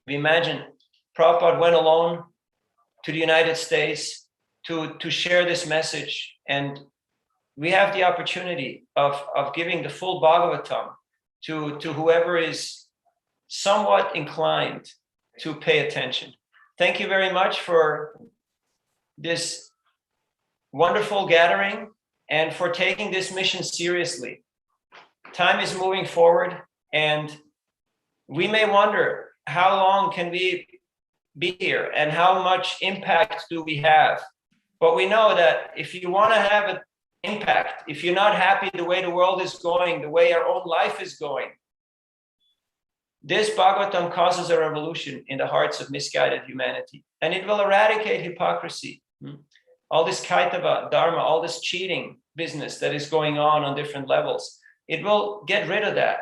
We imagine Prabhupada went alone to the United States to share this message. And we have the opportunity of giving the full Bhagavatam to whoever is somewhat inclined to pay attention. Thank you very much for this wonderful gathering and for taking this mission seriously. Time is moving forward, and we may wonder, how long can we be here and how much impact do we have? But we know that if you want to have an impact, if you're not happy the way the world is going, the way our own life is going, this Bhagavatam causes a revolution in the hearts of misguided humanity, and it will eradicate hypocrisy. All this Kaitava Dharma, all this cheating business that is going on different levels, it will get rid of that.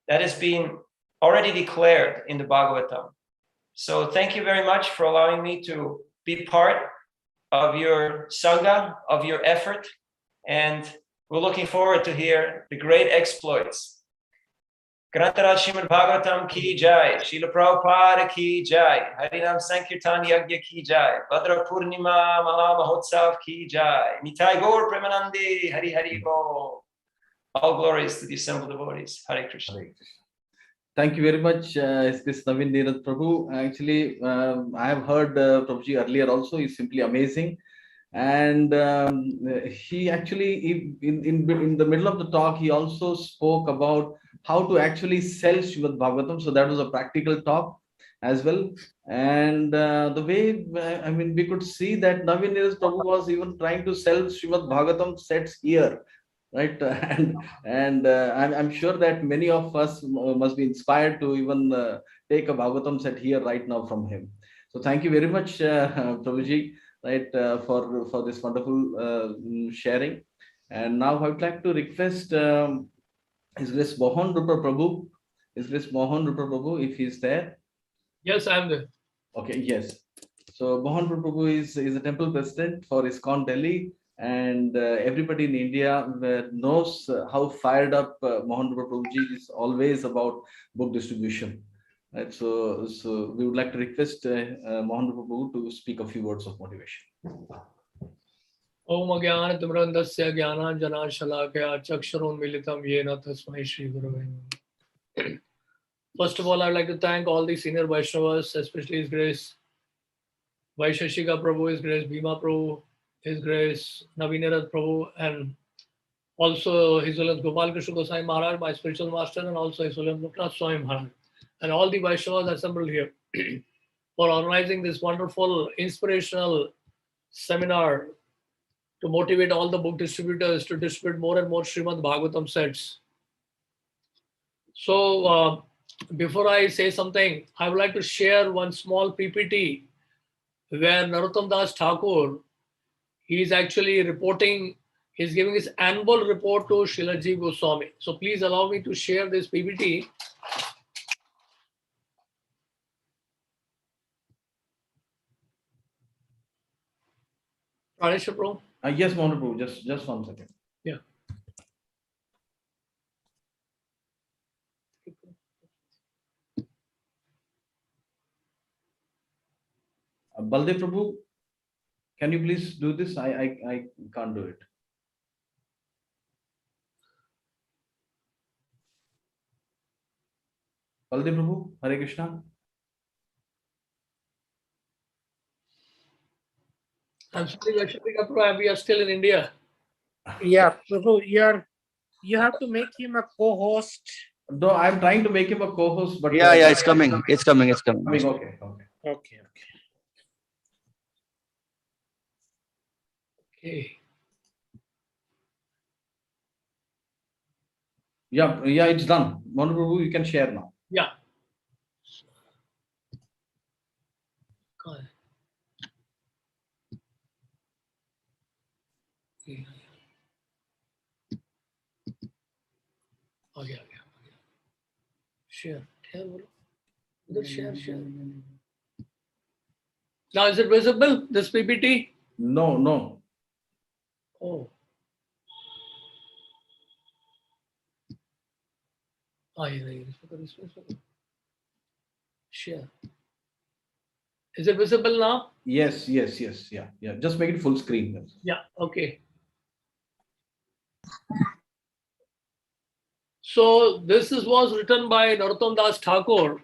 That has been already declared in the Bhagavatam. So thank you very much for allowing me to be part of your Sangha, of your effort. And we're looking forward to hear the great exploits. Grantaraj Srimad-Bhagavatam ki jai, Srila Prabhupada ki jai, Harinam Sankirtan Yagya ki jai, Bhadra Purnima Maha Mahotsav ki jai, Nitai Gaur Premanandi, Hari Hari Bo. All glories to the assembled devotees. Hare Krishna. Thank you very much, this Navina Nirada Prabhu. Actually, I have heard Prabhuji earlier also. He's simply amazing. And he actually, in the middle of the talk, he also spoke about how to actually sell Srimad-Bhagavatam. So that was a practical talk as well. And the way, I mean, we could see that Navina Nirada Prabhu was even trying to sell Srimad-Bhagavatam sets here, right? And I'm sure that many of us must be inspired to even take a Bhagavatam set here right now from him. So thank you very much, Prabhuji, right, for this wonderful sharing. And now I would like to request His Grace Mohan Rupa Prabhu. His Grace Mohan Rupa Prabhu, if he is there. Yes, I am there. Okay, yes. So Mohan Rupa Prabhu is a temple president for ISKCON Delhi, and everybody in India knows how fired up Mohan Rupa Prabhuji is always about book distribution. Right, so we would like to request Mohan Rupa Prabhu to speak a few words of motivation. Om Agyan Timrandasya Gyana Jana Shalakya Chaksharon Militam Yena Tasmai Shri Gurave Namaha. First of all, I'd like to thank all the senior Vaishnavas, especially His Grace Vaisesika Prabhu, His Grace Bhima Prabhu, His Grace Navina Nirada Prabhu, and also His Holiness Gopal Krishna Goswami Maharaj, my spiritual master, and also His Holiness Lokanath Swami Maharaj, and all the Vaishnavas assembled here for organizing this wonderful inspirational seminar to motivate all the book distributors to distribute more and more Srimad-Bhagavatam sets. So before I say something, I would like to share one small PPT where Narottam Das Thakur, he is actually reporting, he's giving his annual report to Srila Ji Goswami. So please allow me to share this PPT. Pradesh Prabhu. Yes, Mohan Prabhu, just 1 second. Yeah. Baldev Prabhu, can you please do this? I can't do it. Baldev Prabhu, Hare Krishna. I'm sorry, Vaisesika Prabhu, we are still in India. Yeah, Prabhu, you have to make him a co-host. No, I'm trying to make him a co-host, but Yeah, it's coming. It's coming. Okay. Okay. Okay. Yeah, it's done. Mohan Prabhu, you can share now. Yeah. Go ahead. Okay. Share. Share. Now is it visible, this PPT? No. Oh. Share. Is it visible now? Yes. Yeah. Just make it full screen. Yeah, okay. So this was written by Narottam Das Thakur,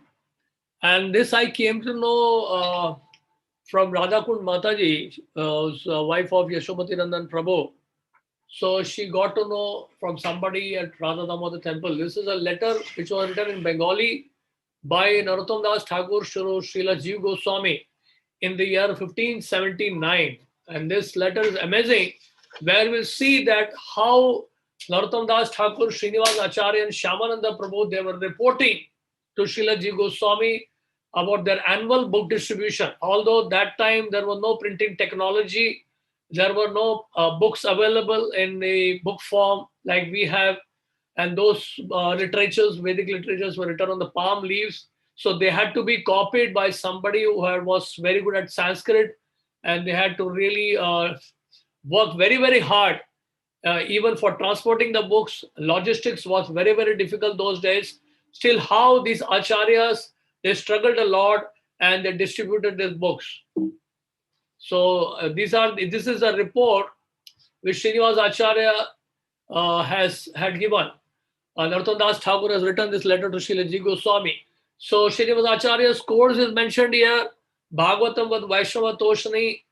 and this I came to know from Radhakund Mataji, who's wife of Yashomati Nandan Prabhu. So she got to know from somebody at Radha Damodar temple. This is a letter which was written in Bengali by Narottam Das Thakur Srila Jiva Goswami in the year 1579. And this letter is amazing, where we'll see that how Narottam Das Thakur, Srinivas Acharya and Shyamananda Prabhu, they were reporting to Srila Jiva Goswami about their annual book distribution. Although that time there was no printing technology, there were no books available in the book form like we have, and those literatures, Vedic literatures, were written on the palm leaves. So they had to be copied by somebody who was very good at Sanskrit, and they had to really work very, very hard. Even for transporting the books, logistics was very, very difficult those days. Still, how these acharyas, they struggled a lot and they distributed these books. So this is a report which Srinivas Acharya had given. Narottam Das Thakur has written this letter to Srila Jiva Goswami. So Srinivas Acharya's course is mentioned here. Bhagavatam with Vaishnava Toshani,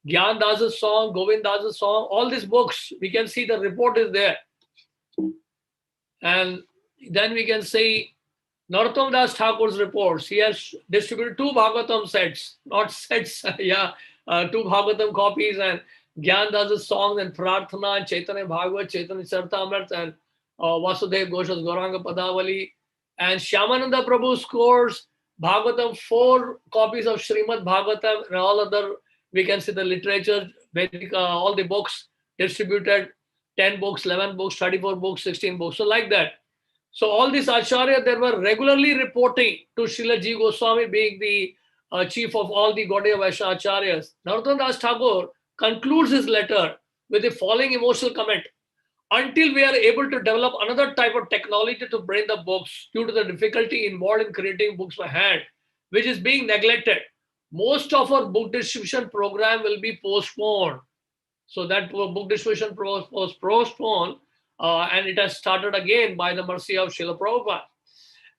Gyan Das's song, Govind Das's song, all these books, we can see the report is there. And then we can see Narottam Das Thakur's reports. He has distributed 2 Bhagavatam sets, not sets, 2 Bhagavatam copies, and Gyan Das's songs, and Prarthana, and Chaitanya Bhagavat, Chaitanya Charitamrita, and Vasudev Ghosh's Gauranga Padavali, and Shyamananda Prabhu's course, Bhagavatam, 4 copies of Srimad-Bhagavatam, and all other, we can see the literature, Vedic, all the books distributed, 10 books, 11 books, 34 books, 16 books. So like that. So all these Acharya, they were regularly reporting to Srila Ji Goswami, being the chief of all the Gaudiya Vaishnava Acharyas. Narottam Das Thakur concludes his letter with the following emotional comment. Until we are able to develop another type of technology to bring the books due to the difficulty involved in creating books by hand, which is being neglected, most of our book distribution program will be postponed. So that book distribution was postponed and it has started again by the mercy of Srila Prabhupada.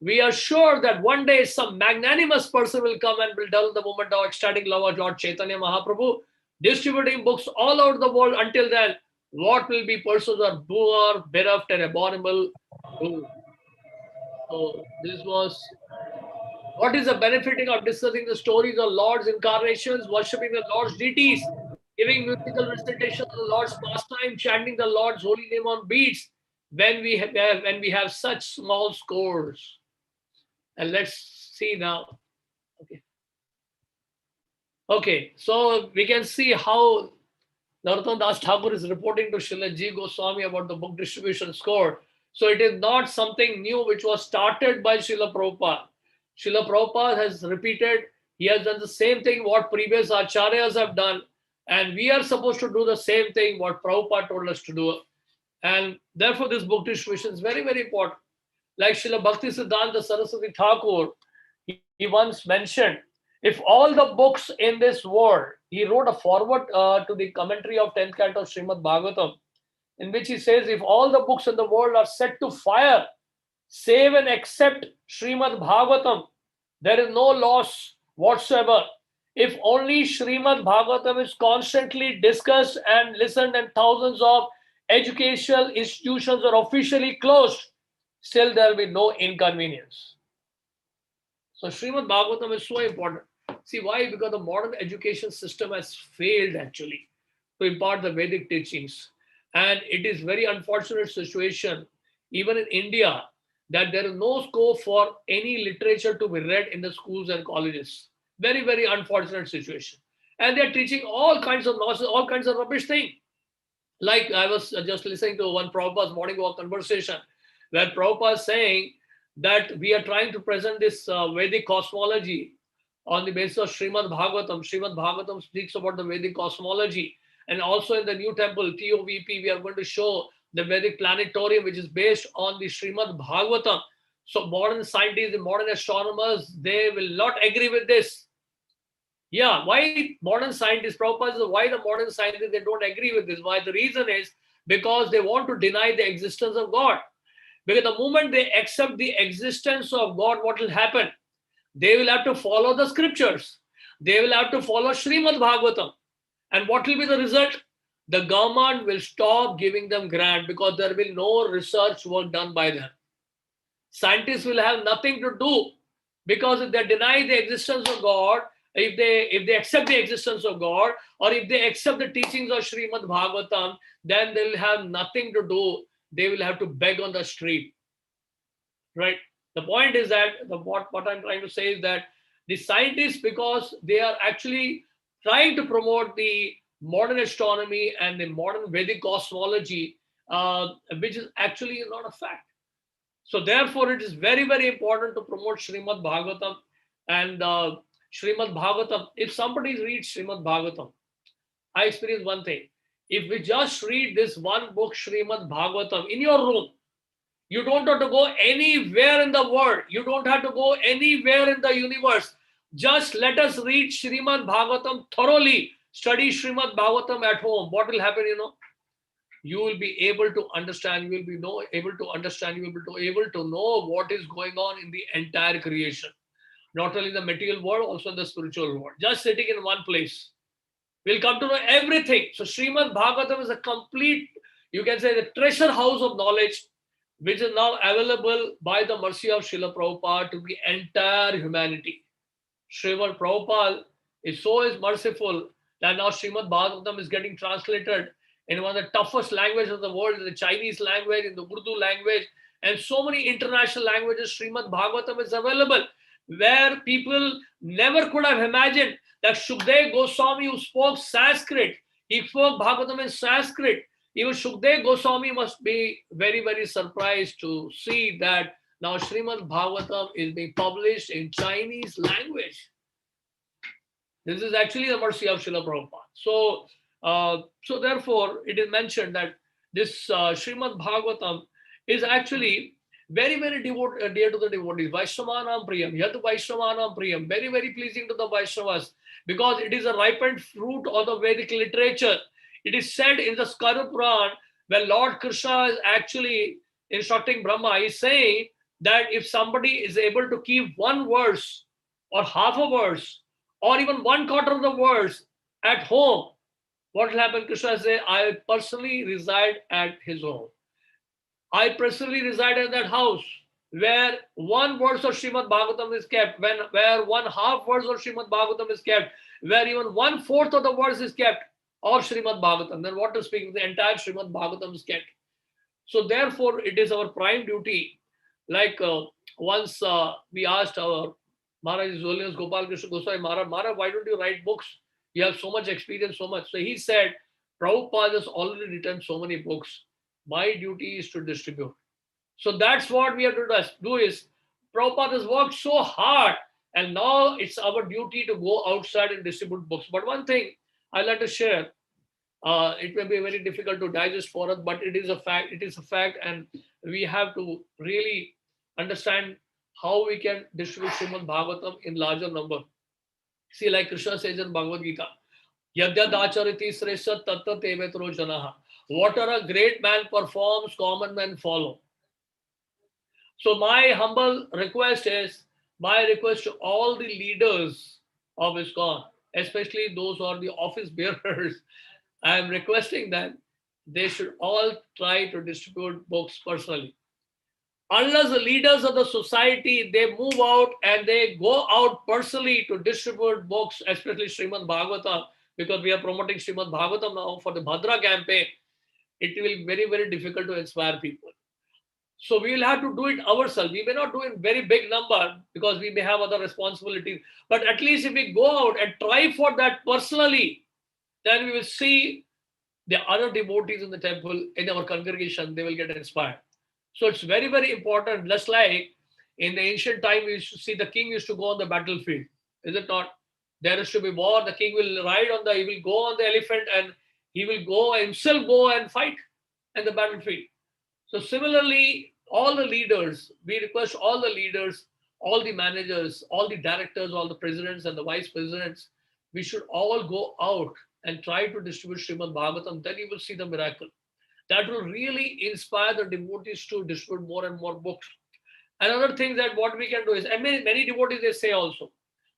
We are sure that one day some magnanimous person will come and will develop the movement of ecstatic love of Lord Chaitanya Mahaprabhu, distributing books all over the world. Until then, what will be persons are poor, bereft, and abominable. So this was, what is the benefiting of discussing the stories of Lord's incarnations, worshipping the Lord's deities, giving musical recitation of the Lord's pastime, chanting the Lord's holy name on beats, when we have such small scores. And let's see now. Okay, so we can see how Narottam Das Thakur is reporting to Srila Ji Goswami about the book distribution score. So it is not something new which was started by Srila Prabhupada. Srila Prabhupada has repeated, he has done the same thing what previous acharyas have done, and we are supposed to do the same thing what Prabhupada told us to do. And therefore this book distribution is very, very important. Like Srila Bhakti Siddhanta Saraswati Thakur, he once mentioned, if all the books in this world, he wrote a foreword to the commentary of 10th canto of Srimad-Bhagavatam, in which he says, if all the books in the world are set to fire, save and except Srimad-Bhagavatam, there is no loss whatsoever. If only Srimad-Bhagavatam is constantly discussed and listened and thousands of educational institutions are officially closed, still there will be no inconvenience. So Srimad-Bhagavatam is so important. See why? Because the modern education system has failed actually to impart the Vedic teachings. And it is very unfortunate situation, even in India, that there is no scope for any literature to be read in the schools and colleges. Very, very unfortunate situation. And they're teaching all kinds of nonsense, all kinds of rubbish thing. Like I was just listening to one Prabhupada's morning walk conversation, where Prabhupada is saying that we are trying to present this Vedic cosmology on the basis of Srimad-Bhagavatam. Srimad-Bhagavatam speaks about the Vedic cosmology. And also in the new temple, TOVP, we are going to show the Vedic planetarium, which is based on the Srimad-Bhagavatam. So modern scientists and modern astronomers, they will not agree with this. Yeah, why modern scientists, Prabhupada says, why the modern scientists, they don't agree with this? Why? The reason is because they want to deny the existence of God. Because the moment they accept the existence of God, what will happen? They will have to follow the scriptures. They will have to follow Srimad-Bhagavatam. And what will be the result? The government will stop giving them grant because there will be no research work done by them. Scientists will have nothing to do because if they deny the existence of God, if they accept the existence of God, or if they accept the teachings of Srimad-Bhagavatam, then they will have nothing to do. They will have to beg on the street, right? The point is that what I'm trying to say is that the scientists, because they are actually trying to promote the modern astronomy and the modern Vedic cosmology, which is actually not a fact. So therefore, it is very, very important to promote Srimad-Bhagavatam. And Srimad-Bhagavatam, if somebody reads Srimad-Bhagavatam, I experienced one thing. If we just read this one book, Srimad-Bhagavatam, in your room, you don't have to go anywhere in the world. You don't have to go anywhere in the universe. Just let us read Srimad-Bhagavatam thoroughly. Study Srimad-Bhagavatam at home. What will happen, You will be able to understand. You will be able to understand. You will be able to know what is going on in the entire creation. Not only in the material world, also in the spiritual world. Just sitting in one place. We'll come to know everything. So Srimad-Bhagavatam is a complete, you can say, the treasure house of knowledge, which is now available by the mercy of Srila Prabhupada to the entire humanity. Srimad Prabhupada is merciful that now Srimad-Bhagavatam is getting translated in one of the toughest languages of the world, in the Chinese language, in the Urdu language, and so many international languages. Srimad-Bhagavatam is available, where people never could have imagined that Shukdev Goswami, who spoke Sanskrit, he spoke Bhagavatam in Sanskrit. Even Shukdev Goswami must be very, very surprised to see that now Srimad-Bhagavatam is being published in Chinese language. This is actually the mercy of Srila Prabhupada. So therefore, it is mentioned that this Srimad-Bhagavatam is actually very, very dear to the devotees. Vaishnavanam Priyam, Yad Vaishnavanam Priyam, very, very pleasing to the Vaishnavas, because it is a ripened fruit of the Vedic literature. It is said in the Skara Puran, when Lord Krishna is actually instructing Brahma, he is saying that if somebody is able to keep one verse or half a verse or even 1/4 of the verse at home, what will happen? Krishna says, I personally reside at his home. I personally reside in that house where one verse of Srimad Bhagavatam is kept, where 1/2 verse of Srimad Bhagavatam is kept, where even 1/4 of the verse is kept of Srimad Bhagavatam. Then what to speak, the entire Srimad Bhagavatam is kept. So therefore, it is our prime duty. Like once we asked our Maharaj, His Holiness Gopal Krishna Goswami, Maharaj, why don't you write books? You have so much experience, so much. So he said, Prabhupada has already written so many books. My duty is to distribute. So that's what we have to do is, Prabhupada has worked so hard, and now it's our duty to go outside and distribute books. But one thing I'd like to share, it may be very difficult to digest for us, but it is a fact. It is a fact, and we have to really understand how we can distribute Srimad Bhagavatam in larger number. See, like Krishna says in Bhagavad-Gita, Yadyad achariti sresha tatta tevetro janaha. Whatever a great man performs, common men follow. So my humble request is, my request to all the leaders of ISKCON, especially those who are the office bearers, I am requesting them, they should all try to distribute books personally. Unless the leaders of the society, they move out and they go out personally to distribute books, especially Srimad Bhagavatam, because we are promoting Srimad Bhagavatam now for the Bhadra campaign, it will be very, very difficult to inspire people. So we will have to do it ourselves. We may not do it in very big number because we may have other responsibilities, but at least if we go out and try for that personally, then we will see the other devotees in the temple, in our congregation, they will get inspired. So it's very, very important. Just like in the ancient time, we used to see the king used to go on the battlefield. Is it not? There is to be war. The king will ride on he will go on the elephant and he will go himself go and fight in the battlefield. So similarly, all the leaders, we request all the leaders, all the managers, all the directors, all the presidents and the vice presidents, we should all go out and try to distribute Srimad Bhagavatam. Then you will see the miracle. That will really inspire the devotees to distribute more and more books. Another thing that what we can do is, and many devotees, they say also,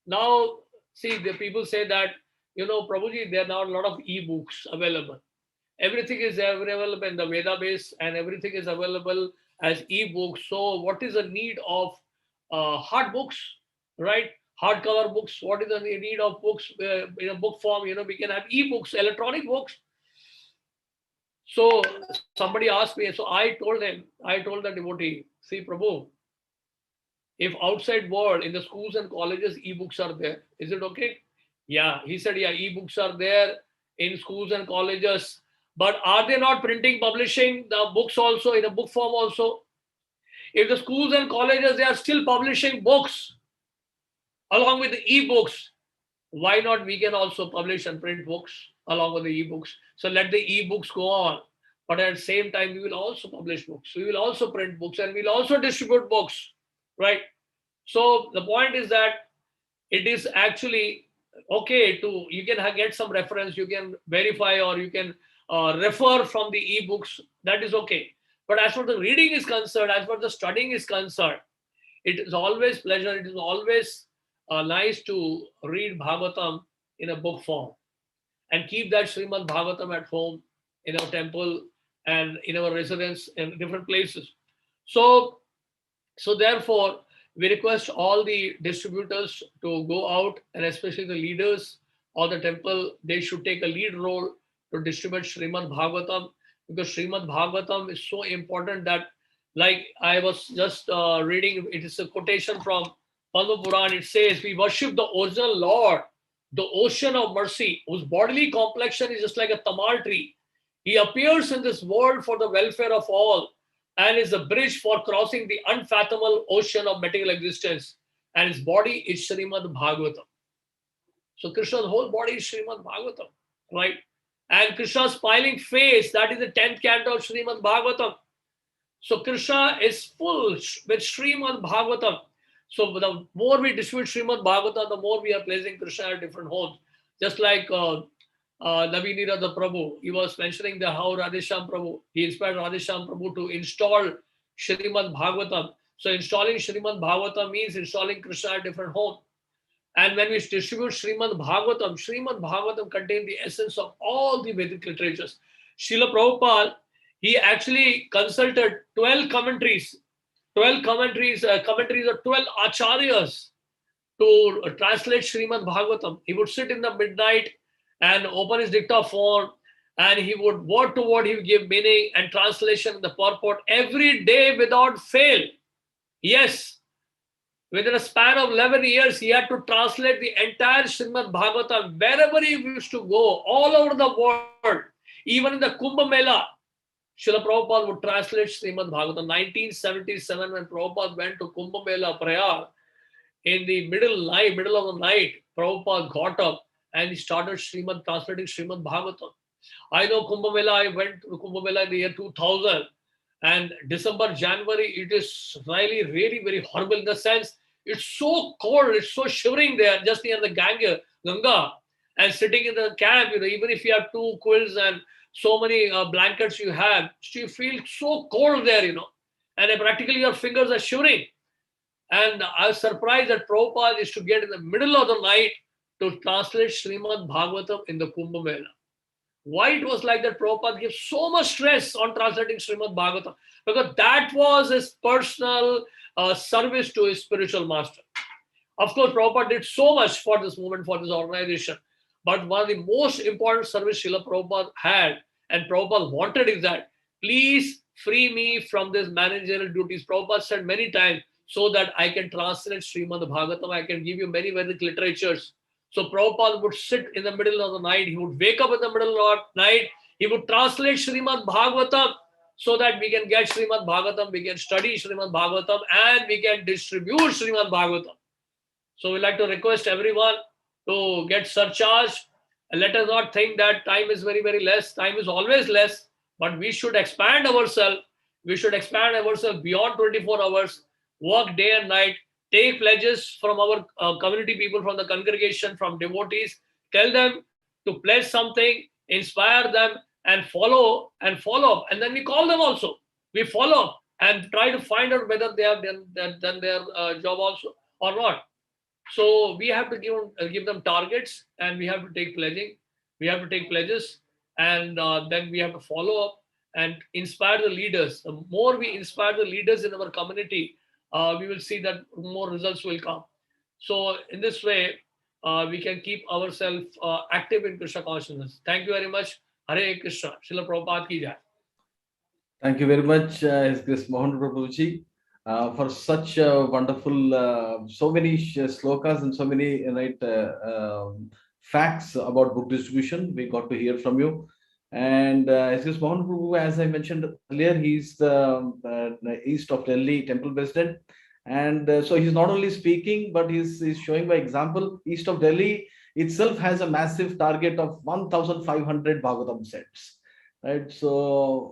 now see, the people say that, Prabhuji, there are now a lot of e-books available. Everything is available in the Veda base and everything is available as e-books. So what is the need of hard books, right? Hardcover books. What is the need of books in a book form? We can have e-books, electronic books. So somebody asked me, so I told the devotee, see, Prabhu, if outside world in the schools and colleges, e-books are there, is it okay? Yeah, he said, yeah, e-books are there in schools and colleges, but are they not printing, publishing the books also in a book form also? If the schools and colleges, they are still publishing books along with the e-books, why not we can also publish and print books along with the e-books? So let the e-books go on, but at the same time, we will also publish books. We will also print books and we'll also distribute books, right? So the point is that it is actually okay you can get some reference, you can verify or you can refer from the e-books, that is okay. But as far as the reading is concerned, as far as the studying is concerned, it is always pleasure, it is always nice to read Bhagavatam in a book form and keep that Srimad Bhagavatam at home, in our temple and in our residence in different places. So therefore, we request all the distributors to go out, and especially the leaders of the temple, they should take a lead role to distribute Srimad Bhagavatam, because Srimad Bhagavatam is so important that, like I was just reading, it is a quotation from Padma Puran. It says, we worship the original Lord, the ocean of mercy, whose bodily complexion is just like a tamal tree. He appears in this world for the welfare of all and is the bridge for crossing the unfathomable ocean of material existence. And his body is Srimad-Bhagavatam. So Krishna's whole body is Srimad-Bhagavatam, right? And Krishna's smiling face, that is the 10th canto of Srimad-Bhagavatam. So Krishna is full with Srimad-Bhagavatam. So the more we distribute Srimad-Bhagavatam, the more we are placing Krishna at different homes. Just like Navina Nirada Prabhu, he was mentioning how Radheshyam Prabhu, he inspired Radheshyam Prabhu to install Srimad-Bhagavatam. So installing Srimad-Bhagavatam means installing Krishna at different homes. And when we distribute Srimad-Bhagavatam contains the essence of all the Vedic literatures. Srila Prabhupada, he actually consulted 12 commentaries of 12 acharyas to translate Srimad-Bhagavatam. He would sit in the midnight and open his dictaphone, and he would word to word, he would give meaning and translation in the purport every day without fail. Yes. Within a span of 11 years, he had to translate the entire Srimad-Bhagavatam wherever he used to go, all over the world. Even in the Kumbh Mela, Srila Prabhupada would translate Srimad-Bhagavatam. 1977, when Prabhupada went to Kumbh Mela, Prayag, in the middle of the night, Prabhupada got up and he started translating Srimad-Bhagavatam. I know Kumbh Mela, I went to Kumbh Mela in the year 2000. And December, January, it is really very horrible in the sense it's so cold, it's so shivering there, just near the Ganga, and sitting in the camp, even if you have 2 quilts and so many blankets you have, you feel so cold there, and practically your fingers are shivering. And I was surprised that Prabhupada is to get in the middle of the night to translate Srimad-Bhagavatam in the Kumbh Mela. Why it was like that? Prabhupada gave so much stress on translating Srimad-Bhagavatam because that was his personal service to his spiritual master. Of course, Prabhupada did so much for this movement, for this organization. But one of the most important service Srila Prabhupada had and Prabhupada wanted is that, please free me from this managerial duties. Prabhupada said many times, so that I can translate Srimad-Bhagavatam, I can give you many Vedic literatures. So Prabhupada would sit in the middle of the night, he would wake up in the middle of the night, he would translate Srimad-Bhagavatam so that we can get Srimad-Bhagavatam, we can study Srimad-Bhagavatam, and we can distribute Srimad-Bhagavatam. So we'd like to request everyone to get surcharge. And let us not think that time is very, very less. Time is always less, but we should expand ourselves. We should expand ourselves beyond 24 hours, work day and night, take pledges from our community people, from the congregation, from devotees, tell them to pledge something, inspire them, and follow up. And then we call them also. We follow up and try to find out whether they have done their job also or not. So we have to give them targets, and we have to take pledging. We have to take pledges, and then we have to follow up and inspire the leaders. The more we inspire the leaders in our community, we will see that more results will come. So in this way, we can keep ourselves active in Krishna consciousness. Thank you very much. Hare Krishna. Srila Prabhupada ki jai. Thank you very much, His Grace Mohan Prabhuji, for such wonderful, so many slokas and so many facts about book distribution. We got to hear from you. And His Grace Mohan Prabhu, as I mentioned earlier, he's the East of Delhi Temple President. And so he's not only speaking, but he's showing by example. East of Delhi itself has a massive target of 1,500 Bhagavatam sets. Right, so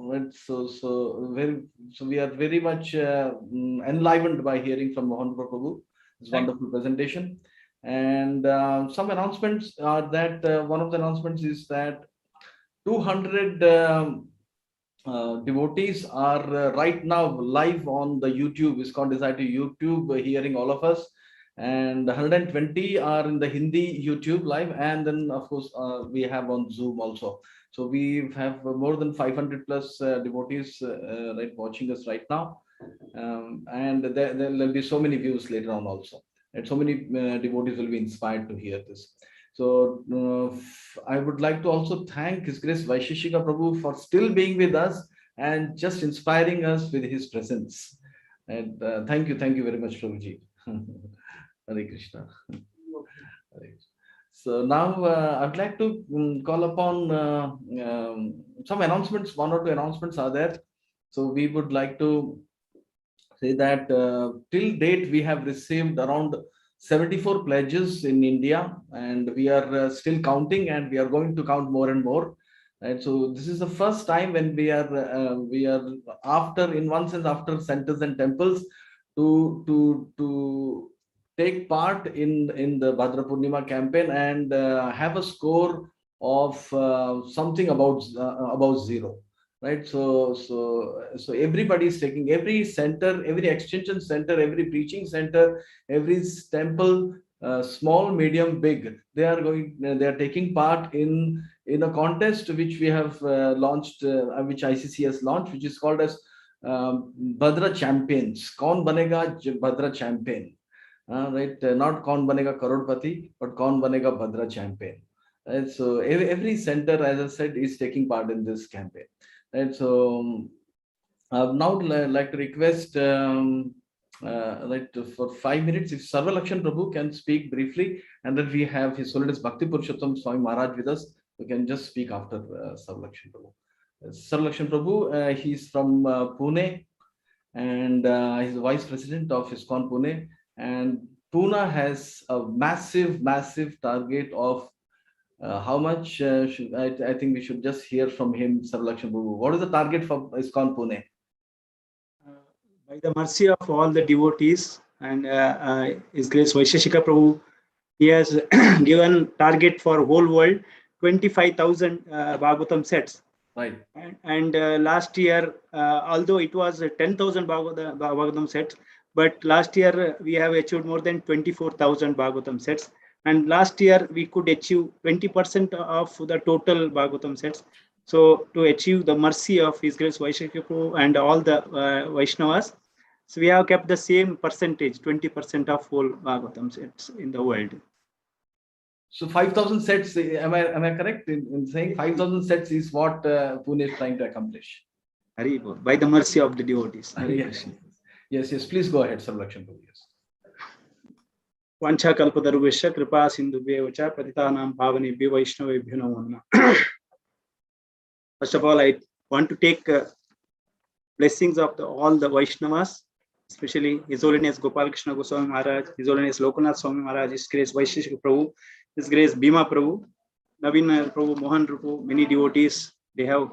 we are very much enlivened by hearing from Mohan Prabhu, this wonderful presentation. And some announcements are that one of the announcements is that 200 devotees are right now live on the YouTube, ISKCON Desire Tree YouTube, hearing all of us. And 120 are in the Hindi YouTube live. And then, of course, we have on Zoom also. So we have more than 500 plus devotees watching us right now. And there will be so many views later on also. And so many devotees will be inspired to hear this. So I would like to also thank His Grace Vaisesika Prabhu for still being with us and just inspiring us with his presence. And thank you very much, Prabhuji. Hare Krishna. So now I'd like to call upon some announcements. One or two announcements are there. So we would like to say that till date we have received around 74 pledges in India, and we are still counting, and we are going to count more and more. And so this is the first time when we are after, in one sense, after centers and temples to take part in the Bhadra Purnima campaign and have a score of something about zero, right? So everybody is taking, every center, every extension center, every preaching center, every temple, small, medium, big, they are taking part in a contest which we have launched, which ICC has launched, which is called as Bhadra Champions. Kaun banega Bhadra Champion? Right, not Kaun banega Karodpati, but Kaun banega Bhadra Champion. Right, so every center, as I said, is taking part in this campaign. And so I would now like to request for 5 minutes, if Sarva Lakshan Prabhu can speak briefly, and then we have His Holiness Bhakti Purushottama Swami Maharaj with us, who can just speak after Sarva Lakshan Prabhu. Sarva Lakshan Prabhu, he's from Pune, and he's the Vice President of ISKCON Pune. And Pune has a massive target of how much I think we should just hear from him, Sarva Lakshan Prabhu. What is the target for ISKCON Pune? By the mercy of all the devotees and His Grace Vaisesika Prabhu, he has given target for whole world 25,000 Bhagavatam sets. Right. And last year, although it was 10,000 Bhagavatam sets, but last year we have achieved more than 24,000 Bhagavatam sets. And last year we could achieve 20% of the total Bhagavatam sets. So to achieve the mercy of His Grace Vaisesika Prabhu and all the Vaishnavas, so we have kept the same percentage, 20% of whole Bhagavatam sets in the world. So 5,000 sets, am I correct in saying 5,000 sets is what Pune is trying to accomplish? Hari Bol, by the mercy of the devotees. Yes, please go ahead, Sarva Lakshan Prabhu. Yes. Vancha kalpatarubhesha kripa sindhubhyev cha patitanam pavanebhyo vaishnavebhyo namo namah. First of all, I want to take blessings of all the Vaishnavas, especially His Holiness Gopal Krishna Goswami Maharaj, His Holiness Lokanath Swami Maharaj, His Grace Vaisesika Prabhu, His Grace Bhima Prabhu, Navina Prabhu, Mohan Prabhu, many devotees, they have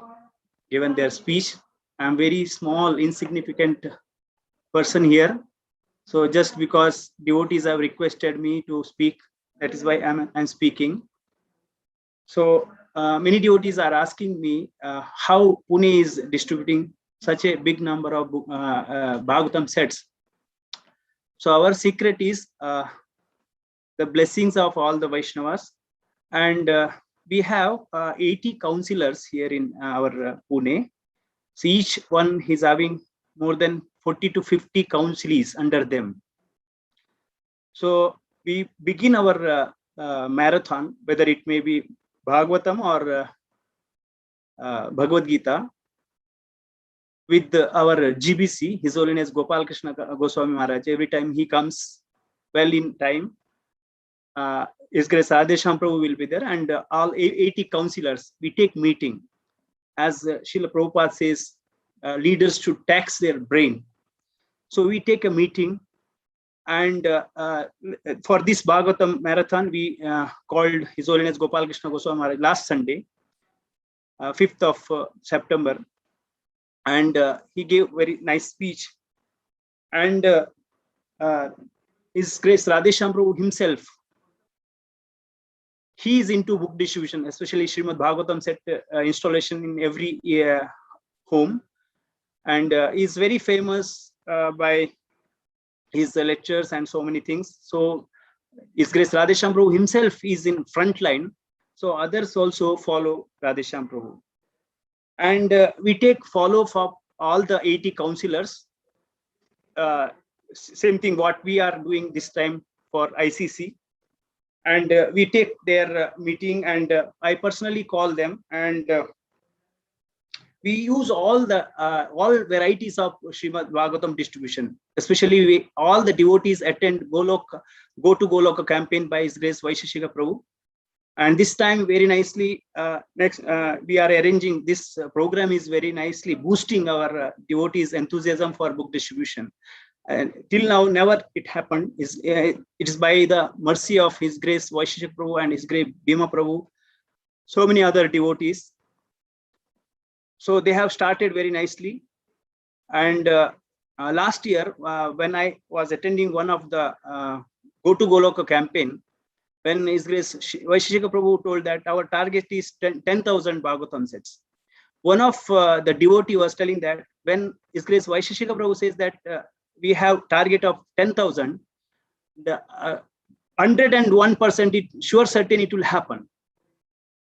given their speech. I am very small, insignificant person here. So just because devotees have requested me to speak, that is why I'm speaking. So many devotees are asking me how Pune is distributing such a big number of Bhagavatam sets. So our secret is the blessings of all the Vaishnavas, and we have 80 counselors here in our Pune. So each one is having more than 40 to 50 counselees under them. So we begin our marathon, whether it may be Bhagavatam or Bhagavad-Gita, with our GBC, His Holiness Gopal Krishna Goswami Maharaj. Every time he comes well in time, His Grace Radhesham Prabhu will be there, and all 80 counselors, we take meeting. As Srila Prabhupada says, leaders should tax their brain. So we take a meeting, and for this Bhagavatam marathon, we called His Holiness Gopal Krishna Goswami Maharaj last Sunday, 5th of September, and he gave very nice speech. And His Grace Radhesham Prabhu himself, he is into book distribution, especially Srimad-Bhagavatam set installation in every home, and is very famous by his lectures and so many things. So His Grace Radhesham Prabhu himself is in front line, so others also follow Radhesham Prabhu. And we take follow for all the 80 counselors. Same thing what we are doing this time for ICC. And we take their meeting, and I personally call them, and we use all varieties of Srimad-Bhagavatam distribution. Especially all the devotees attend go to Goloka campaign by His Grace Vaisesika Prabhu. And this time very nicely, we are arranging this program is very nicely boosting our devotees' enthusiasm for book distribution. And till now, never it happened. It is by the mercy of His Grace Vaisesika Prabhu and His Grace Bhima Prabhu, so many other devotees. So they have started very nicely. And last year, when I was attending one of the Go to Goloka campaign, when His Grace Vaisesika Prabhu told that our target is 10,000 Bhagavatam sets. One of the devotee was telling that when His Grace Vaisesika Prabhu says that we have target of 10,000, the 101% it sure certain it will happen.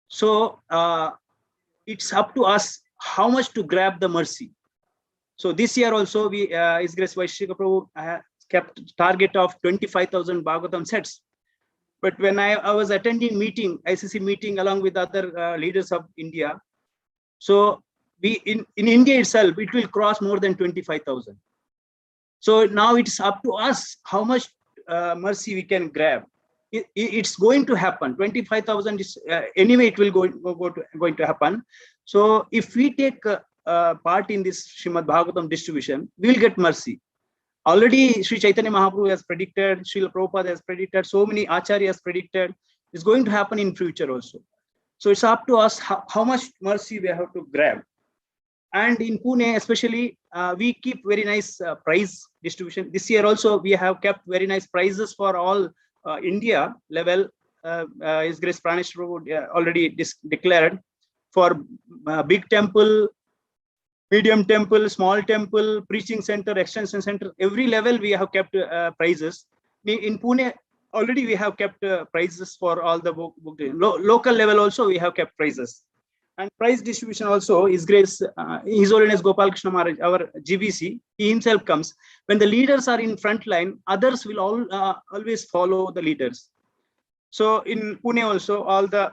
So it's up to us how much to grab the mercy. So this year also we His Grace Vaisesika Prabhu kept target of 25,000 Bhagavatam sets. But when I was attending meeting, ICC meeting along with other leaders of India, so we in India itself, it will cross more than 25,000. So now it's up to us how much mercy we can grab. It's going to happen. 25,000 is anyway it will going to happen. So if we take part in this Srimad-Bhagavatam distribution, we'll get mercy. Already Sri Chaitanya Mahaprabhu has predicted, Srila Prabhupada has predicted, so many acharyas predicted. It's going to happen in future also. So it's up to us how much mercy we have to grab. And in Pune especially, we keep very nice prize distribution. This year also we have kept very nice prizes for all India level. His Grace Pranesh Prabhu already declared for big temple, medium temple, small temple, preaching center, extension center, every level we have kept prizes. In Pune, already we have kept prizes for all the book. Local level also we have kept prizes. And prize distribution also, His Grace, His Holiness Gopal Krishna Maharaj, our GBC, he himself comes. When the leaders are in front line, others will always follow the leaders. So in Pune also, all the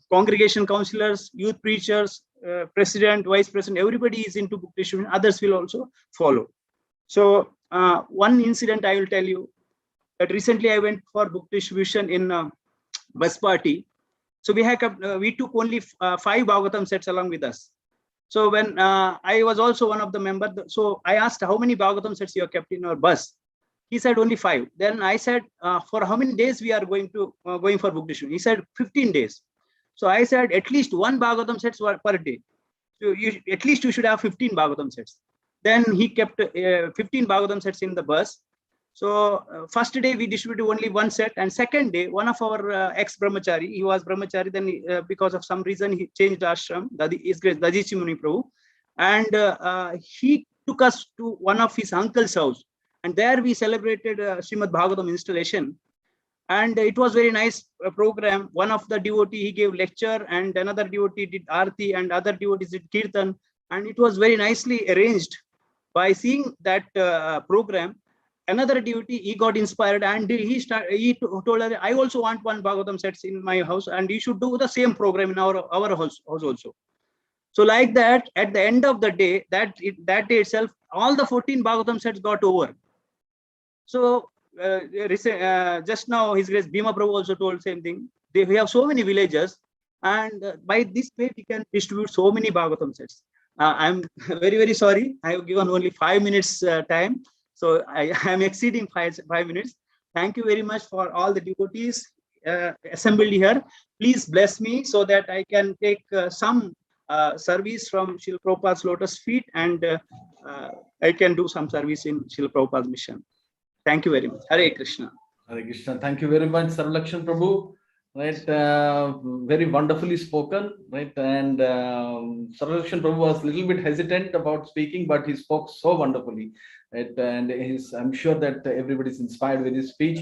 congregation councillors, youth preachers, president, vice president, everybody is into book distribution. Others will also follow. So one incident I will tell you that recently I went for book distribution in bus party. So we took only 5 Bhagavatam sets along with us. So when I was also one of the members, so I asked how many Bhagavatam sets you have kept in our bus. He said only 5. Then I said, for how many days we are going for book distribution? He said 15 days. So I said at least 1 Bhagavatam sets per day. So at least you should have 15 Bhagavatam sets. Then he kept 15 Bhagavatam sets in the bus. So first day we distributed only 1 set, and second day one of our ex-brahmachari, he was brahmachari, then because of some reason he changed ashram, His Grace Dajichi Muni Prabhu, and he took us to one of his uncle's house, and there we celebrated Srimad-Bhagavatam installation. And it was very nice program. One of the devotee, he gave lecture, and another devotee did arti, and other devotees did kirtan, and it was very nicely arranged. By seeing that program, another devotee, he got inspired, and he told her, I also want 1 Bhagavatam sets in my house, and you should do the same program in our house also. So like that, at the end of the day, that day itself, all the 14 Bhagavatam sets got over. So just now His Grace Bhima Prabhu also told same thing. We have so many villages, and by this way we can distribute so many Bhagavatam sets. I'm very, very sorry. I have given only 5 minutes time. So I am exceeding 5 minutes. Thank you very much for all the devotees assembled here. Please bless me so that I can take some service from Srila Prabhupada's lotus feet, and I can do some service in Srila Prabhupada's mission. Thank you very much. Hare Krishna. Hare Krishna. Thank you very much, Sarvalakshan Prabhu. Right, very wonderfully spoken. Right, and Sarvalakshan Prabhu was a little bit hesitant about speaking, but he spoke so wonderfully. Right, and I'm sure that everybody is inspired with his speech.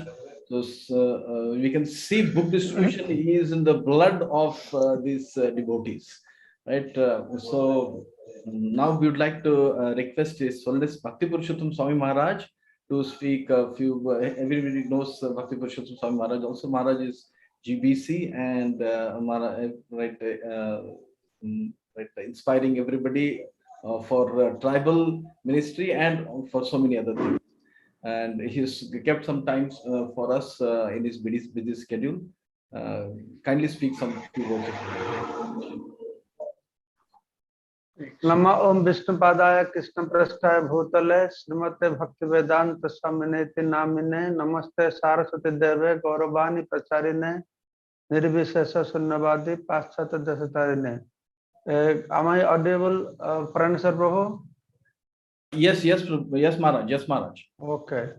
So we can see book distribution is in the blood of these devotees. Right, so now we would like to request His Holiness Bhakti Purushottama Swami Maharaj to speak a few. Everybody knows Bhakti Purushottama Swami Maharaj. Also, Maharaj is GBC and inspiring everybody for tribal ministry and for so many other things. And he's kept some time for us in his busy schedule. Kindly speak some few words. Nama Om Vishnupadaya Krishna Prasthaya Bhutale Srimate Bhaktivedanta Swamineti Namine Namaste Saraswati Deve Gauravani Pracharine Nirvishesha Sunnavadi Paschata Dasatarine. Am I audible, Pranasar Prabhu? Yes, Maharaj. Yes, Maharaj. Okay.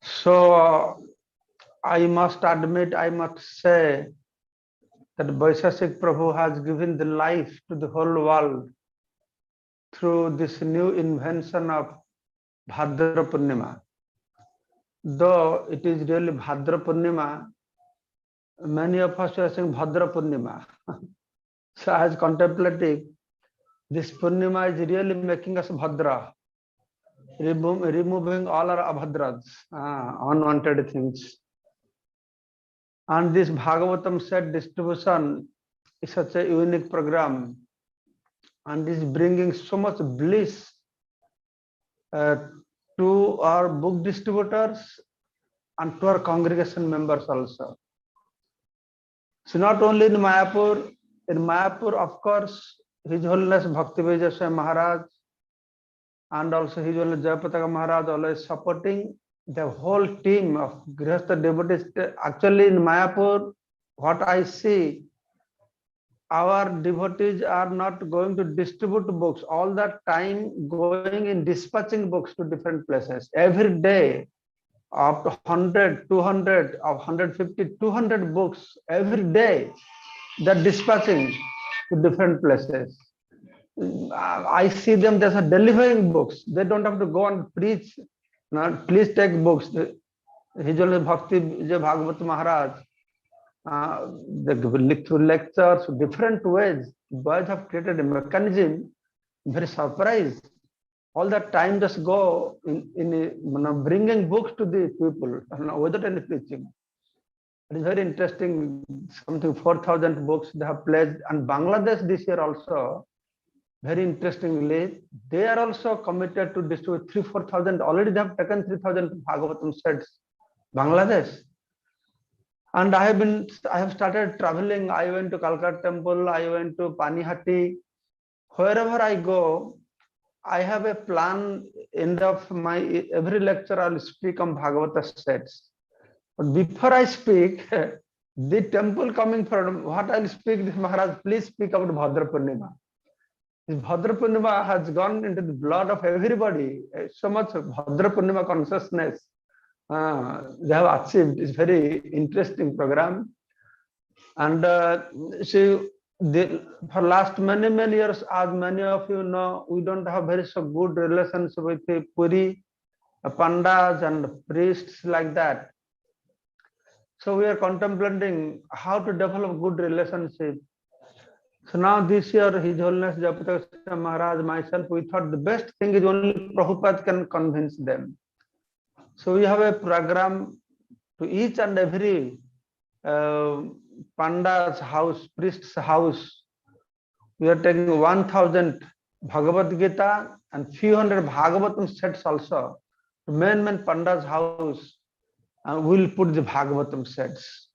So I must admit, I must say that Vaisesika Prabhu has given the life to the whole world through this new invention of Bhadra Purnima. Though it is really Bhadra Purnima, many of us are saying Bhadra Purnima. So as contemplating, this Purnima is really making us Bhadra, removing all our abhadras, unwanted things. And this Bhagavatam set distribution is such a unique program and is bringing so much bliss to our book distributors and to our congregation members also. So not only in Mayapur, of course, His Holiness Bhakti Swami Maharaj and also His Holiness Jayapataka Maharaj always supporting the whole team of Grihastha devotees. Actually in Mayapur, what I see, our devotees are not going to distribute books all that time, going in dispatching books to different places. Every day, up to 100, 200, or 150, 200 books every day, they're dispatching to different places. I see them, they're delivering books. They don't have to go and preach. Now, please take books. His Holiness Bhakti Bhagavatam Maharaj, through lectures, different ways, boys have created a mechanism, very surprised. All that time just go in bringing books to the people without any preaching. It is very interesting, something 4,000 books they have pledged. And Bangladesh this year also, very interestingly, they are also committed to distribute 3,000-4,000. Already they have taken 3,000 Bhagavatam sets, Bangladesh. And I have started traveling. I went to Calcutta Temple, I went to Panihati. Wherever I go, I have a plan. End of my every lecture, I'll speak on Bhagavata sets. But before I speak, the temple coming from what I'll speak, this Maharaj, please speak about Bhadra Purnima. This Bhadra Purnima has gone into the blood of everybody. So much Bhadra Purnima consciousness they have achieved. It's very interesting program. And for last many years, as many of you know, we don't have very so good relations with the Puri pandas and priests like that. So we are contemplating how to develop good relationship. So now this year, His Holiness Jayapataka Swami Maharaj, myself, we thought the best thing is only Prabhupada can convince them. So we have a program to each and every panda's house, priest's house. We are taking 1,000 Bhagavad-Gita and few hundred Bhagavatam sets also. To main panda's house, we'll put the Bhagavatam sets.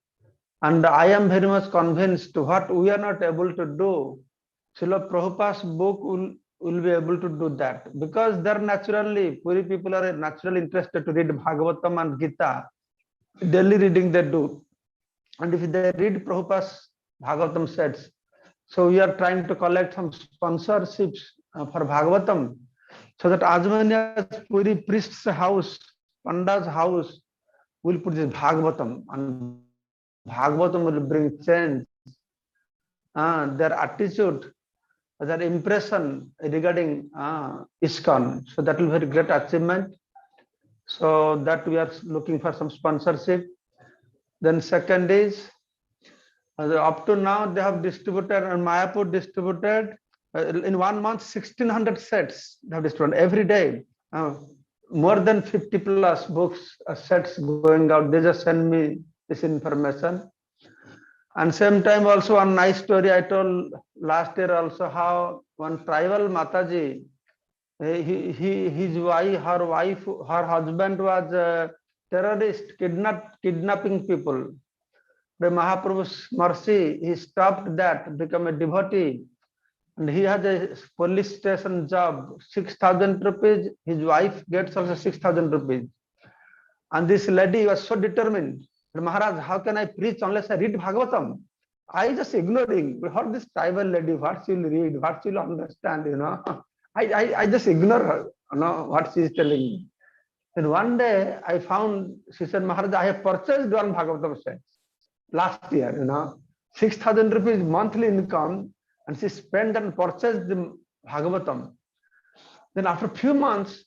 And I am very much convinced what we are not able to do, Srila Prabhupada's book will be able to do that, because they're naturally, Puri people are naturally interested to read Bhagavatam and Gita. Daily reading they do. And if they read Prabhupada's Bhagavatam sets, so we are trying to collect some sponsorships for Bhagavatam, so that as many as Puri priest's house, Panda's house, will put this Bhagavatam, and Bhagavatam will bring change. Their attitude, their impression regarding ISKCON. So that will be a very great achievement. So that we are looking for some sponsorship. Then second is, up to now they have distributed, and Mayapur distributed in 1 month 1,600 sets. They have distributed every day. More than 50 plus books, sets going out. They just send me this information. And same time also one nice story I told last year also, how one tribal Mataji, her husband was a terrorist, kidnapping people. The Mahaprabhu's mercy, he stopped that, become a devotee. And he has a police station job, 6,000 rupees. His wife gets also 6,000 rupees. And this lady was so determined. Maharaj, how can I preach unless I read Bhagavatam? I just ignoring. What this tribal lady, what she'll read, what she'll understand, I just ignore her, what she is telling me. Then one day I found, she said, Maharaj, I have purchased one Bhagavatam set last year, 6,000 rupees monthly income, and she spent and purchased the Bhagavatam. Then after a few months,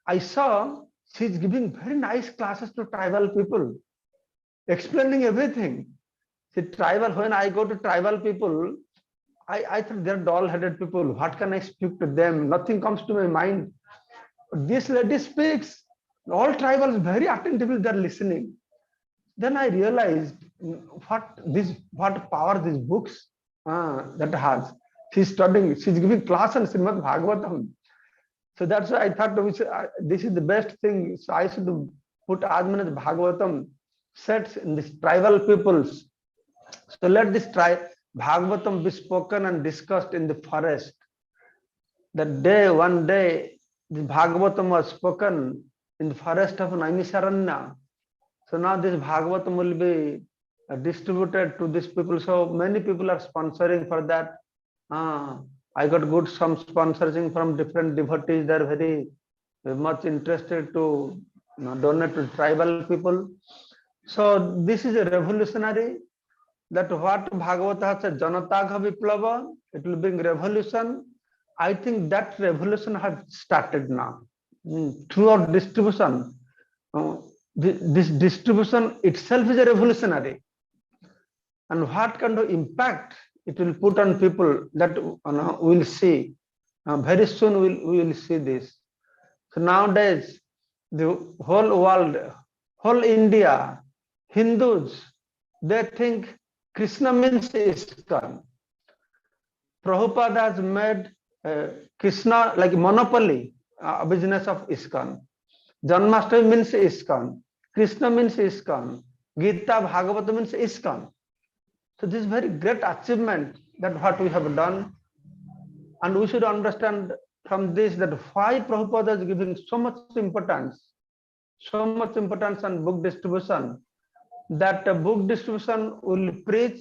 I saw she's giving very nice classes to tribal people, explaining everything. See, when I go to tribal people, I thought they're dull-headed people. What can I speak to them? Nothing comes to my mind. But this lady speaks. All tribals very attentively they're listening. Then I realized what power these books that has. She's studying, she's giving class on Srimad-Bhagavatam. So that's why I thought this is the best thing. So I should put as many Bhagavatam sets in these tribal peoples. So let this Bhagavatam be spoken and discussed in the forest. One day, the Bhagavatam was spoken in the forest of Naimisaranya. So now this Bhagavatam will be distributed to these people. So many people are sponsoring for that. I got some sponsoring from different devotees. They're very much interested to donate to tribal people. So this is a revolutionary, that what Bhagavata said, Janatagha Viplava, it will bring revolution. I think that revolution has started now. Throughout distribution, this distribution itself is a revolutionary. And what kind of impact it will put on people, that we will see. Very soon we will see this. So nowadays, the whole world, whole India, Hindus, they think Krishna means ISKCON. Prabhupada has made Krishna like monopoly, business of ISKCON. Janmashtami means ISKCON. Krishna means ISKCON. Gita, Bhagavatam means ISKCON. So this is very great achievement that what we have done. And we should understand from this that why Prabhupada is giving so much importance on book distribution. That book distribution will preach,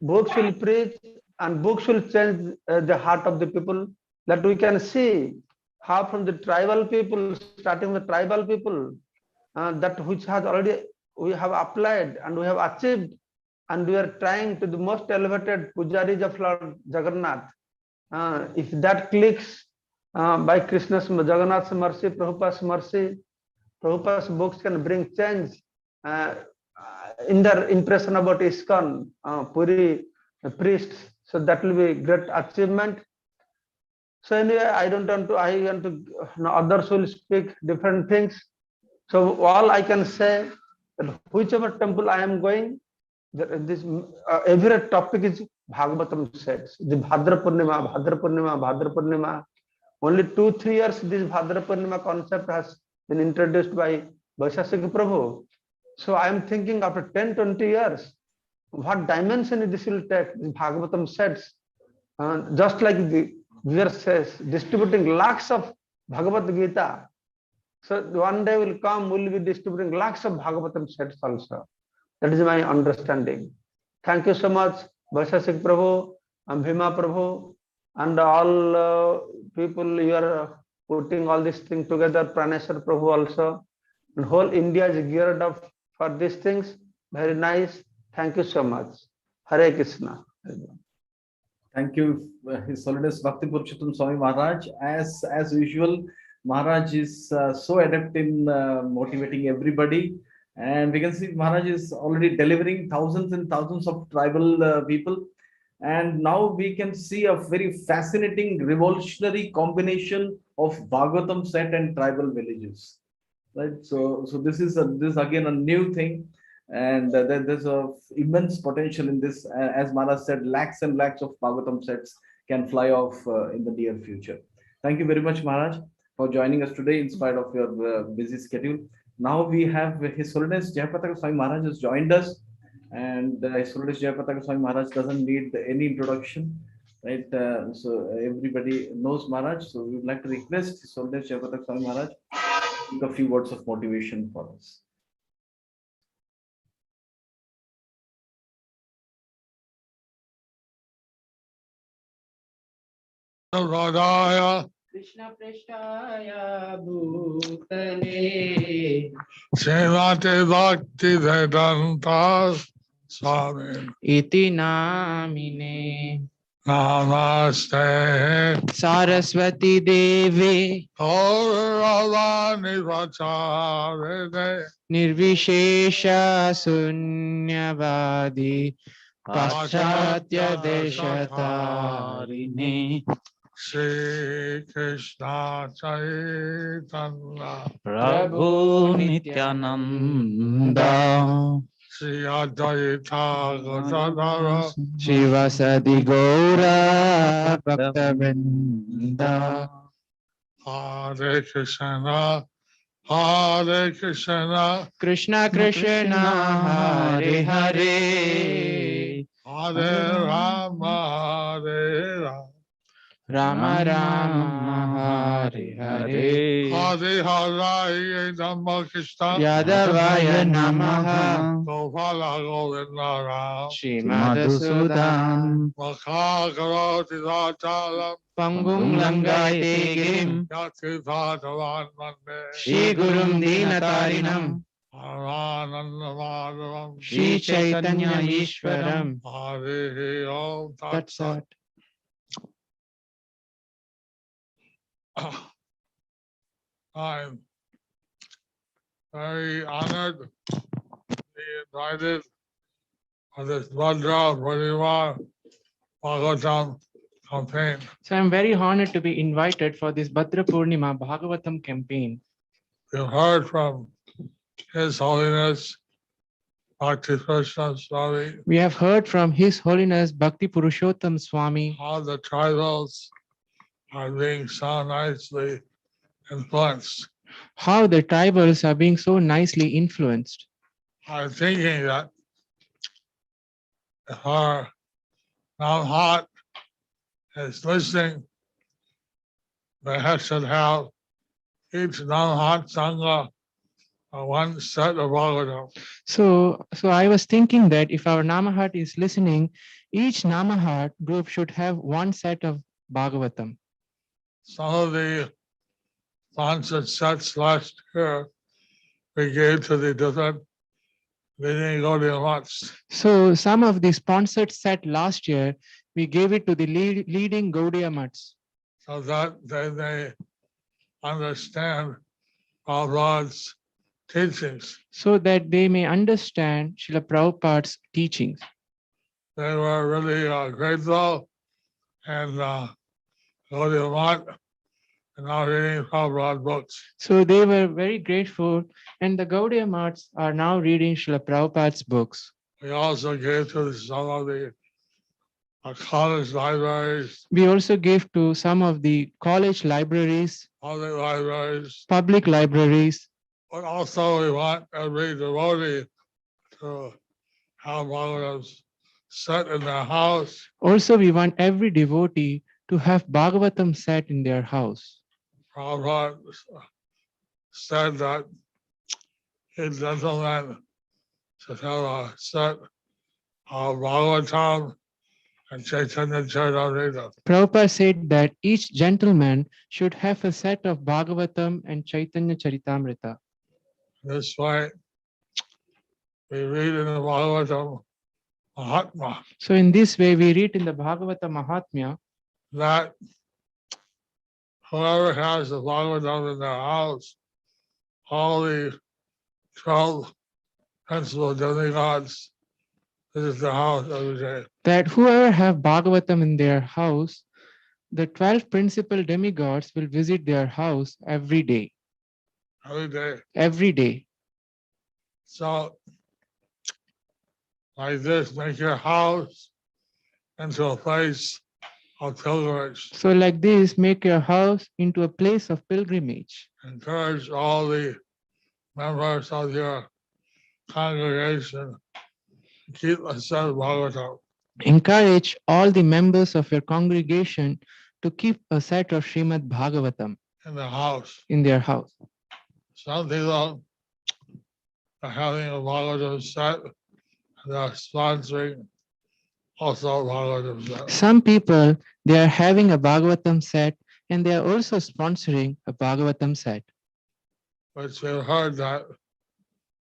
books will preach, and books will change the heart of the people. That we can see how from the tribal people, starting with tribal people, that which has already we have applied and we have achieved, and we are trying to the most elevated pujaris of Lord Jagannath. If that clicks by Krishna's Jagannath's mercy, Prabhupada's mercy, Prabhupada's books can bring change in their impression about ISKCON, Puri priests. So that will be great achievement. So anyway, I want to others will speak different things. So all I can say that whichever temple I am going, every topic is Bhagavatam sets. The Bhadra Purnima. Only 2-3 years this Bhadra Purnima concept has been introduced by Vaisesika Prabhu. So I am thinking after 10-20 years, what dimension this will take, the Bhagavatam sets. Just like the verse says, distributing lakhs of Bhagavad-Gita. So one day will come, we will be distributing lakhs of Bhagavatam sets also. That is my understanding. Thank you so much, Vaisesika Prabhu and Bhima Prabhu, and all people you are putting all these things together, Praneshwar Prabhu also. And whole India is geared up for these things. Very nice. Thank you so much. Hare Krishna. Thank you, His Holiness Bhakti Purushottama Swami Maharaj. As usual, Maharaj is so adept in motivating everybody. And we can see Maharaj is already delivering thousands and thousands of tribal people. And now we can see a very fascinating, revolutionary combination of Bhagavatam set and tribal villages. Right? So this is again a new thing. And there's a immense potential in this. As Maharaj said, lakhs and lakhs of Bhagavatam sets can fly off in the near future. Thank you very much, Maharaj, for joining us today in spite of your busy schedule. Now we have His Holiness Jayapataka Swami Maharaj has joined us, and His Holiness Jayapataka Swami Maharaj doesn't need any introduction, right? So everybody knows Maharaj. So we would like to request His Holiness Jayapataka Swami Maharaj to speak a few words of motivation for us. Radhaya Krishna Prasthaya Bhutale Srimati Bhakti Vedanta Swami Iti Namine Namaste Saraswati Devi Gauravani Vacharine Nirvishesha Sunyavadi Paschatya Deshatarine Shri Krishna Chaitanya Prabhu Nityananda Shri Advaita Gadadara Shivasadi Gaura Bhaktavinda Hare Krishna Hare Krishna Krishna Krishna Hare Hare Hare Rama Hare Rama Rama Rama Hare Hare Hare Hare Dhamma Krishna Yadavaya Namaha Gopala Govinda Ram Madhusudan Makha Karoti Vachalam Pangum Langaite Girim Yati Bhagavan Mande Shri Gurum Dinatarinam Ananda Madhavam Shri Chaitanya Ishwaram Hare Om Tat Tat Sat. I'm very honored to be invited on this Bhadra Purnima Bhagavatam campaign. So I'm very honored to be invited for this Bhadra Purnima Bhagavatam campaign. We've heard from His Holiness Bhakti Krishna Swami We have heard from His Holiness Bhakti Purushottama Swami how the tribals are being so nicely influenced. how the tribals are being so nicely influenced. I'm thinking that if our Namhat is listening, they should have each Namhat Sangha one set of Bhagavatam. So I was thinking that if our Namahat is listening, each Namahat group should have one set of Bhagavatam. Some of the sponsored sets last year we gave to the different leading Gaudiya Mats. So some of the sponsored set last year, we gave it to the leading Gaudiya Mats, So that they may understand Prabhupada's teachings. so that they may understand Srila Prabhupada's teachings. They were really grateful and Gaudiya Mat and now reading Prabhupada books. So they were very grateful, and the Gaudiya Mats are now reading Srila Prabhupada's books. We also gave to some of the college libraries, We also gave to some of the college libraries, public libraries, but also we want every devotee to have Bhagavatams set in their house. Also, we want every devotee to have Bhagavatam set in their house. Prabhupada said that each gentleman should have a set of Bhagavatam and Chaitanya Charitamrita. Prabhupada said that each gentleman should have a set of Bhagavatam and Chaitanya Charitamrita. This way, we read in the Bhagavatam Mahatma So in this way, we read in the Bhagavata Mahatmya that whoever has the Bhagavatam in their house, all the 12 principal demigods visit the house every day. that whoever have Bhagavatam in their house, the 12 principal demigods will visit their house every day. Every day. Every day. So, like this, make your house into a place of pilgrimage. So like this, make your house into a place of pilgrimage. Encourage all the members of your congregation keep a set of Bhagavatam Encourage all the members of your congregation to keep a set of Srimad Bhagavatam in the house. in their house. Some people are having a Bhagavatam set and they are sponsoring also Bhagavatam set. Some people, they are having a Bhagavatam set and they are also sponsoring a Bhagavatam set. Which we've heard that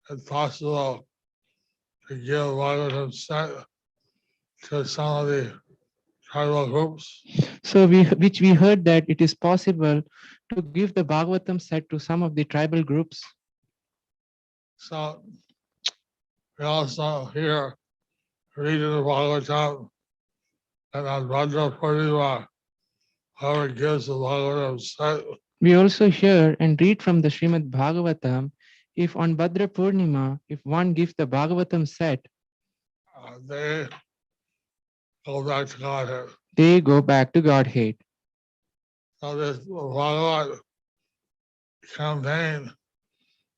it's possible to give Bhagavatam set to some of the tribal groups. So we heard that it is possible to give the Bhagavatam set to some of the tribal groups. So we also hear reading the Bhagavatam and on Bhadra Purnima, whoever gives the Bhagavatam set, We also hear and read from the Srimad Bhagavatam, if on Bhadra Purnima, if one gives the Bhagavatam set, they go back to Godhead. they go back to Godhead. So this Bhagavad campaign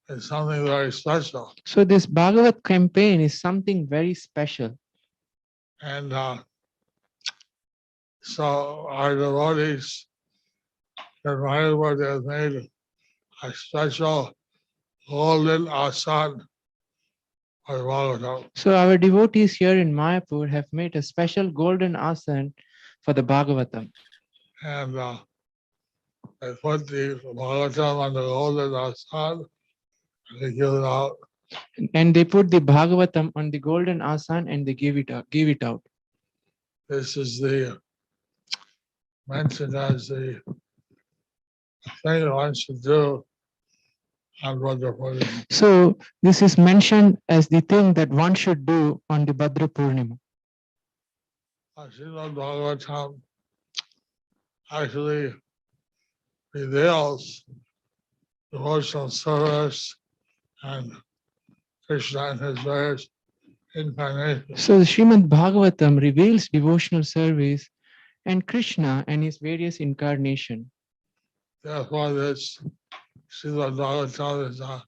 is something very special. So this Bhagavat campaign is something very special. And so our devotees in Mayapur, they have made a special golden asan for Bhagavatam. So our devotees here in Mayapur have made a special golden asan for the Bhagavatam. And they put the Bhagavatam on the golden asan and they give it out. And they put the Bhagavatam on the golden asan and they give it out. This is the mentioned as the thing one should do on Bhadra Purnima. So this is mentioned as the thing that one should do on the Bhadra Purnima. Srimad-Bhagavatam actually reveals devotional service and Krishna and his various incarnations. So the Srimad Bhagavatam reveals devotional service and Krishna and his various incarnations. Therefore, this Srimad-Bhagavatam is a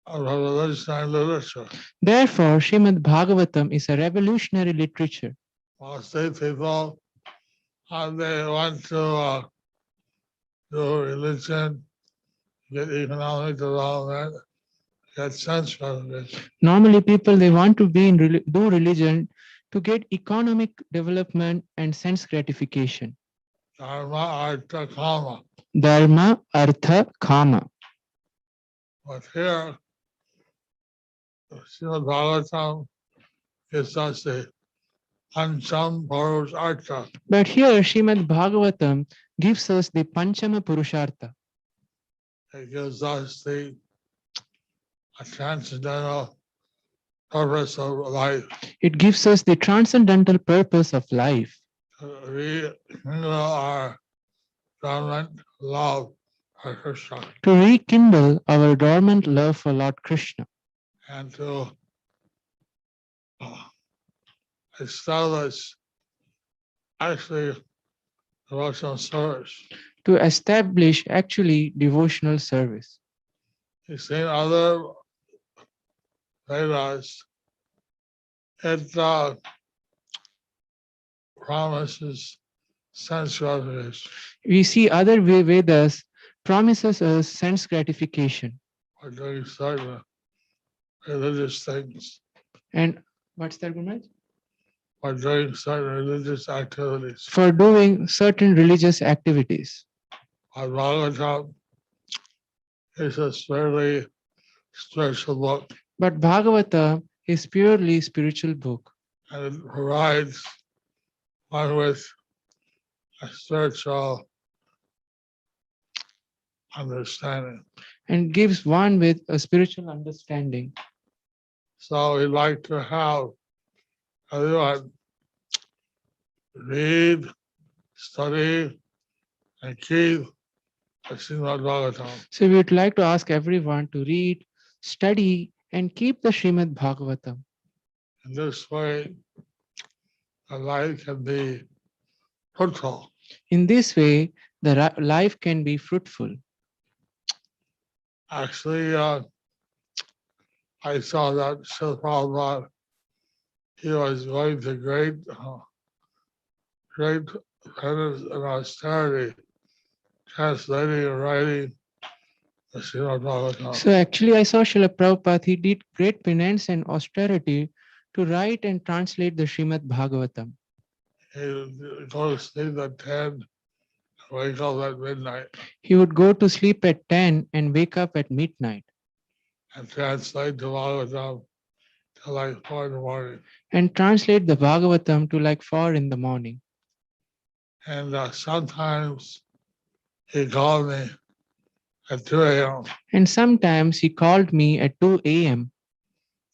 revolutionary literature. Therefore, Srimad Bhagavatam is a revolutionary literature. Most people, they want to do religion, get economic development, get sense gratification. Normally, people, they want to be in do religion to get economic development and sense gratification. Dharma, artha, kama. Dharma, artha, kama. But here, Srimad Bhagavatam gives us the Pancham Purushartha. But here, Srimad Bhagavatam gives us the Panchama Purushartha. It gives us the transcendental purpose of life. It gives us the transcendental purpose of life. Rekindle our dormant love for Krishna. To rekindle our dormant love for Lord Krishna. And to establish actually devotional service. To establish actually devotional service. You see in other Vedas, it promises sense gratification. We see other Vedas promises us sense gratification. By doing certain religious things. And what's that, Gurmaharaj? By doing certain religious activities. For doing certain religious activities. Our Bhagavatam is a fairly spiritual book. But Bhagavata is purely spiritual book. And it provides one with a spiritual understanding. And gives one with a spiritual understanding. So we'd like to have everyone read, study, and keep the Srimad-Bhagavatam. So we would like to ask everyone to read, study, and keep the Srimad Bhagavatam. In this way, the life can be fruitful. In this way, the life can be fruitful. Actually, I saw that Srila Prabhupada, he was going to great penance and austerity, translating and writing the Srimad-Bhagavatam. So actually, I saw Srila Prabhupada, he did great penance and austerity to write and translate the Srimad-Bhagavatam. He would go to sleep at 10, wake up at midnight, He would go to sleep at 10 and wake up at midnight and translate the Bhagavatam till like 4 in the morning. and translate the Bhagavatam to like 4 in the morning. And sometimes he called me at 2 a.m. And sometimes he called me at 2 a.m.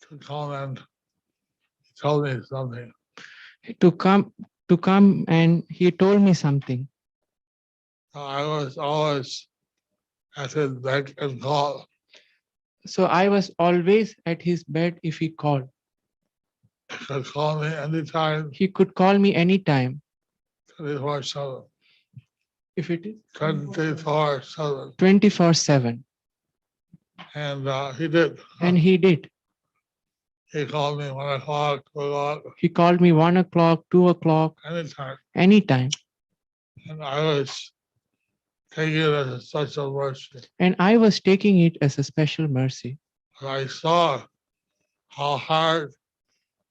to come and he told me something. to come and he told me something. I was always at his beck and call. So I was always at his bed if he called. He could call me anytime, He could call me anytime. 24/7. If it is 24/7. 24/7. And he did. And he did. He called me 1 o'clock, 2 o'clock, He called me 1 o'clock, 2 o'clock, anytime. anytime. And I was taking it as a special mercy. And I was taking it as a special mercy. I saw how hard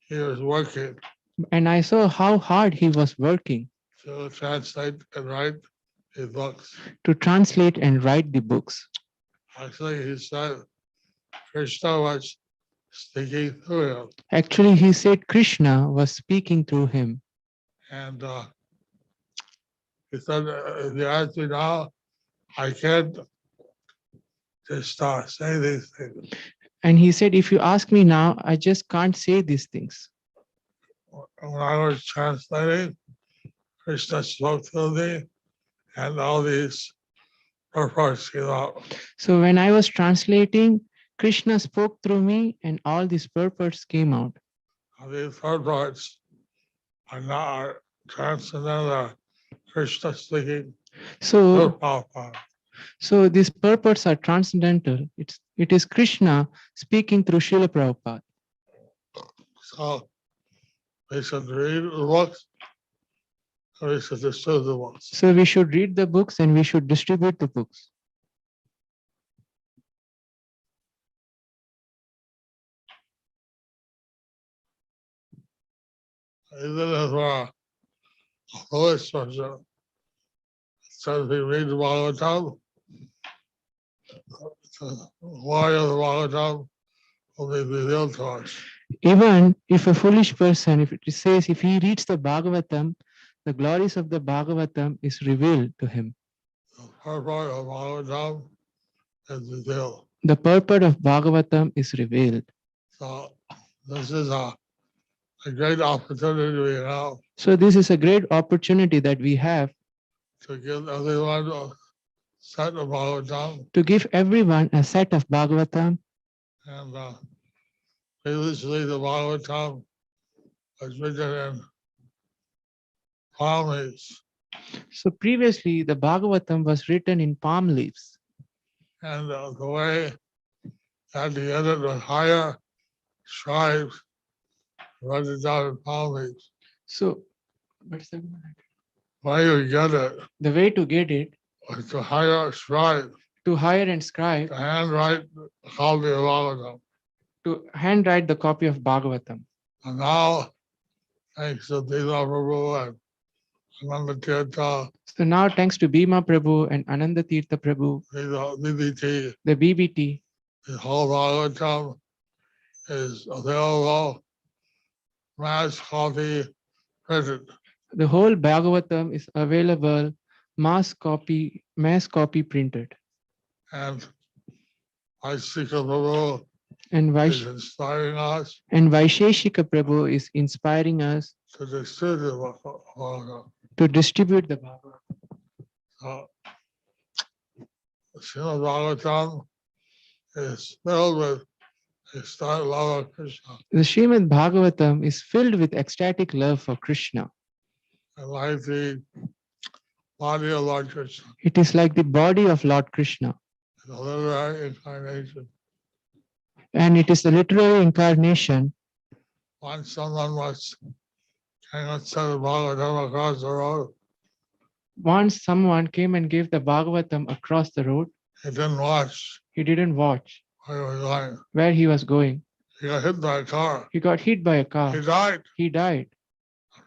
he was working And I saw how hard he was working to translate and write his books. to translate and write the books. Actually, he said Krishna was speaking through him. Actually, he said Krishna was speaking through him. And he said, if you ask me now, I can't just say these things. And he said, if you ask me now, I just can't say these things. When I was translating, Krishna spoke to me, and all these purports came out. So when I was translating, Krishna spoke through me and all these purports came out. And these purports are not transcendental, Krishna speaking So, through Prabhupada. so these purports are transcendental. It is Krishna speaking through Srila Prabhupada. So we should read the books, and we should distribute the books. So we should read the books and we should distribute the books. Even if a Buddhist person says we read the Bhagavatam, the glory of the Bhagavatam will be revealed to us. Even if a foolish person, if it says, if he reads the Bhagavatam, the glories of the Bhagavatam is revealed to him. The purport of Bhagavatam is revealed. The purport of Bhagavatam is revealed. So this is a great opportunity we have So this is a great opportunity that we have to give everyone a set of Bhagavatam. to give everyone a set of Bhagavatam. And previously the Bhagavatam was written in palm leaves. So previously the Bhagavatam was written in palm leaves. And the way at the end with higher scribes write it down in palm leaves. So Why you get it the way to get it, was to hire a scribe to hire and scribe, to handwrite a copy of Bhagavatam. to handwrite the copy of Bhagavatam. And now, thanks to Bhima Prabhu and Ananda Tirtha, So now thanks to Bhima Prabhu and Ananda Tirtha Prabhu, BBT, the BBT, the whole Bhagavatam is available, mass copy printed. the whole Bhagavatam is available, mass copy printed. And Vaisesika Prabhu And is inspiring us and Vaisesika Prabhu is inspiring us to distribute Bhagavatam. to distribute the Bhagavatam. So, Srimad-Bhagavatam is filled with ecstatic love of Krishna. The Srimad Bhagavatam is filled with ecstatic love for Krishna. And like the body of Lord Krishna. It is like the body of Lord Krishna. the literary incarnation. And it is the literary incarnation. Once someone was came and said the Bhagavatam across the road. Once someone came and gave the Bhagavatam across the road. He didn't watch. He didn't watch where he was going. where he was going. He got hit by a car. He got hit by a car. He died. He died.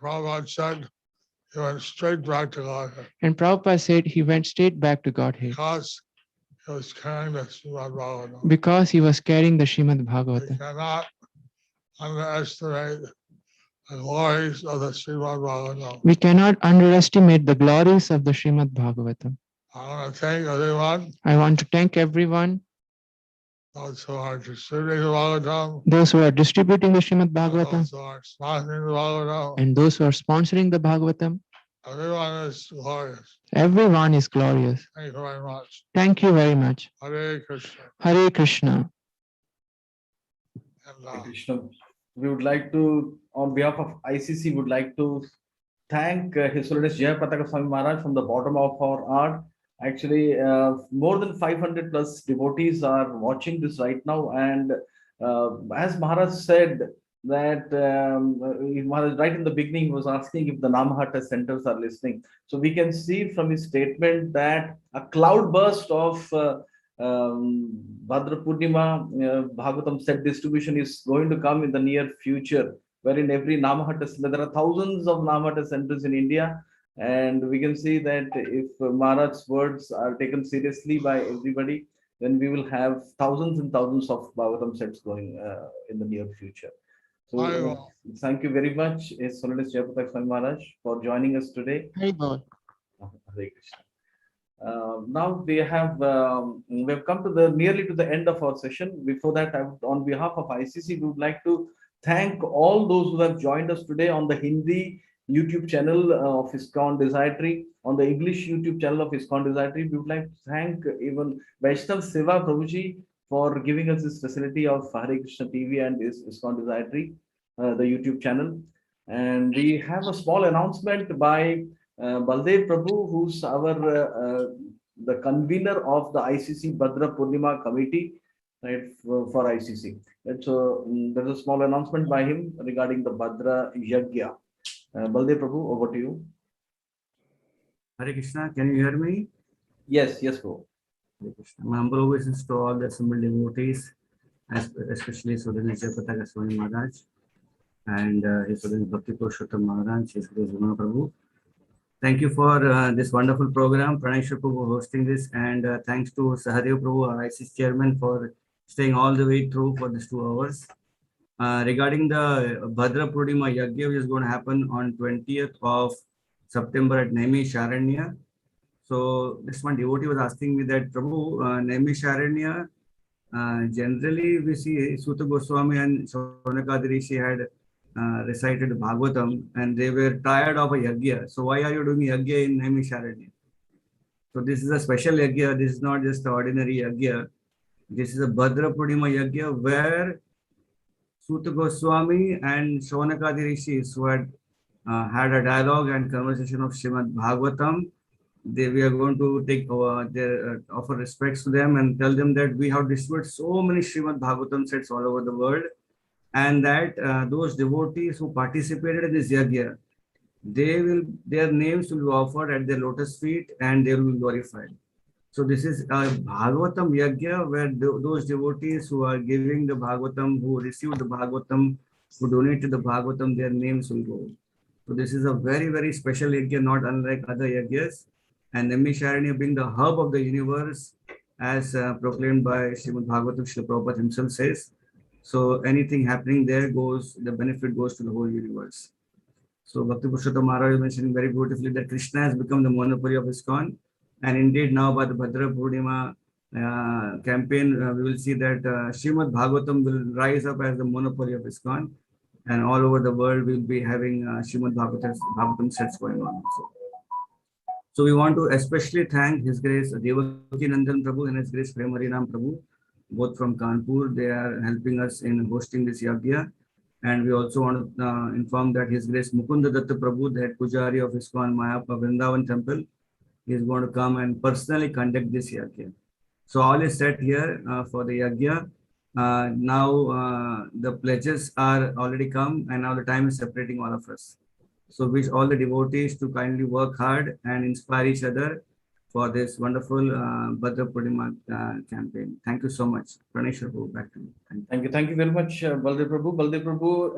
Prabhupada said he went straight back to Godhead. And Prabhupada said he went straight back to Godhead. Because he was carrying the Srimad-Bhagavatam. Because he was carrying the Srimad We Bhagavatam. cannot underestimate the glories of the Srimad-Bhagavatam. We cannot underestimate the glories of the Srimad Bhagavatam. I want to thank everyone, I want to thank everyone, those who are distributing the Bhagavatam, those who are distributing the Srimad Bhagavatam, those who are sponsoring the Bhagavatam. and those who are sponsoring the Bhagavatam. Everyone is glorious. Everyone is glorious. Thank you very much. Thank you very much. Hare Krishna. Hare Krishna. And, Hare Krishna. We would like to, on behalf of ICC, would like to thank His Holiness Jayapataka Swami Maharaj from the bottom of our heart. Actually, more than 500 plus devotees are watching this right now. And as Maharaj said, that Maharaj, right in the beginning, was asking if the Namahata centers are listening. So we can see from his statement that a cloud burst of Bhadra Purnima Bhagavatam set distribution is going to come in the near future, wherein every Namahata, there are thousands of Namahata centers in India. And we can see that if Maharaj's words are taken seriously by everybody, then we will have thousands and thousands of Bhagavatam sets going in the near future. So thank you very much, His Holiness Jayapataka Swami Maharaj, for joining us today. Hare Bol. Hare Krishna. Now we have come to nearly to the end of our session. Before that, on behalf of ICC, we would like to thank all those who have joined us today on the Hindi YouTube channel of ISKCON Desire Tree, on the English YouTube channel of ISKCON Desire Tree. We would like to thank even Vaishnav Seva Prabhuji for giving us this facility of Hare Krishna TV and ISKCON Desire Tree, the YouTube channel. And we have a small announcement by Baldev Prabhu, who's the convener of the ICC Bhadra Purnima committee, right, for ICC. And so there's a small announcement by him regarding the Bhadra Yajna. Baldev Prabhu, over to you. Hare Krishna, can you hear me? Yes, yes, Prabhu. Hare Krishna. My humble obeisances to all the assembled devotees, especially His Holiness Jayapataka Swami Maharaj and His Holiness Bhakti Purushottama Maharaj, His Grace Bhima Prabhu. Thank you for this wonderful program, Praneshwar Prabhu hosting this, and thanks to Sahadev Prabhu, our ICC chairman, for staying all the way through for these 2 hours. Regarding the Bhadra Purnima Yajna, which is going to happen on 20th of September at Naimisharanya. So this one devotee was asking me that, Prabhu, Naimisharanya, generally we see Suta Goswami and Shonakadi Rishi had recited Bhagavatam and they were tired of a yajna. So why are you doing yajna in Naimisharanya? So this is a special yajna. This is not just the ordinary yajna. This is a Bhadra Purnima yajna where Suta Goswami and Shonakadi Rishis who had had a dialogue and conversation of Srimad-Bhagavatam. We are going to take offer respects to them and tell them that we have distributed so many Srimad-Bhagavatam sets all over the world, and that those devotees who participated in this yajna, their names will be offered at their lotus feet and they will be glorified. So this is a Bhagavatam yajna where those devotees who are giving the Bhagavatam, who received the Bhagavatam, who donated the Bhagavatam, their names will go. So this is a very, very special yajna, not unlike other yajnas. And Naimisharanya being the hub of the universe, as proclaimed by Srimad-Bhagavatam, Srila Prabhupada himself says. So anything happening there the benefit goes to the whole universe. So Bhakti Purushottama Maharaj is mentioning very beautifully that Krishna has become the monopoly of ISKCON. And indeed now by the Bhadra Purnima campaign, we will see that Srimad-Bhagavatam will rise up as the monopoly of ISKCON. And all over the world we will be having Srimad-Bhagavatam sets going on also. So we want to especially thank His Grace Devaki Nandan Prabhu and His Grace Prem Harinam Prabhu, both from Kanpur. They are helping us in hosting this yajna. And we also want to inform that His Grace Mukunda Datta Prabhu, the head Pujari of ISKCON Mayapa Vrindavan Temple, is going to come and personally conduct this yajna. So all is set here for the yajna. Now the pledges are already come, and now the time is separating all of us. So wish all the devotees to kindly work hard and inspire each other for this wonderful Bhadra Purnima campaign. Thank you so much. Pranesh Prabhu, back to you. Thank you. Thank you very much, Baldev Prabhu. Baldev Prabhu,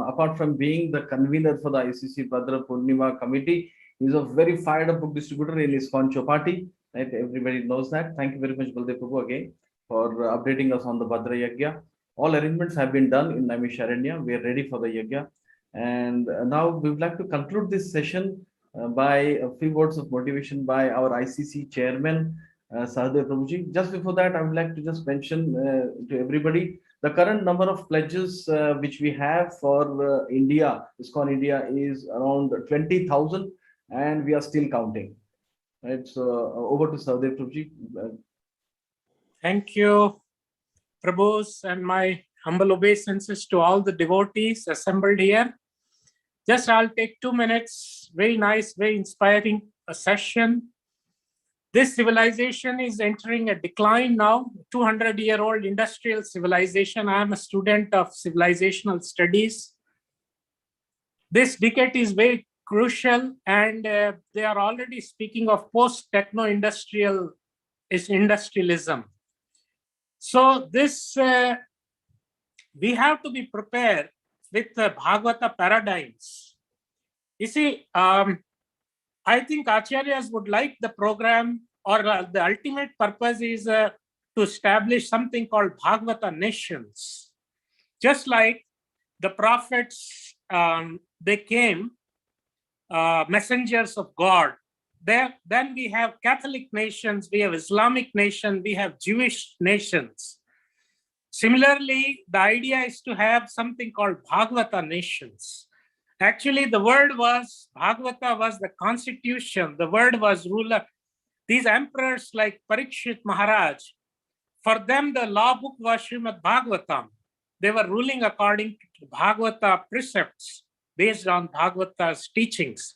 apart from being the convener for the ICC Bhadra Purnima committee, is a very fired up book distributor in ISKCON Chopati. Right? Everybody knows that. Thank you very much, Baldev Prabhu, again for updating us on the Bhadra Yajna. All arrangements have been done in Naimisharanya. We are ready for the Yajna. And now we would like to conclude this session by a few words of motivation by our ICC chairman, Sahadev Prabhuji. Just before that, I would like to just mention to everybody the current number of pledges which we have for India, ISKCON India, is around 20,000, and we are still counting. Right, so over to Sahadev Prabhuji. Thank you, Prabhus, and my humble obeisances to all the devotees assembled here. Just I'll take 2 minutes. Very nice, very inspiring session. This civilization is entering a decline now, 200-year-old industrial civilization. I am a student of civilizational studies. This decade is very crucial, and they are already speaking of post-techno-industrialism. So this, we have to be prepared with the Bhagavata paradigms. You see, I think Acharyas would like the program, or the ultimate purpose is to establish something called Bhagavata nations. Just like the prophets, they came, messengers of God. Then we have Catholic nations, we have Islamic nations, we have Jewish nations. Similarly, the idea is to have something called Bhagavata nations. Actually, the word was, Bhagavata was the constitution, the word was ruler. These emperors like Parikshit Maharaj, for them the law book was Srimad-Bhagavatam. They were ruling according to Bhagavata precepts based on Bhagavata's teachings.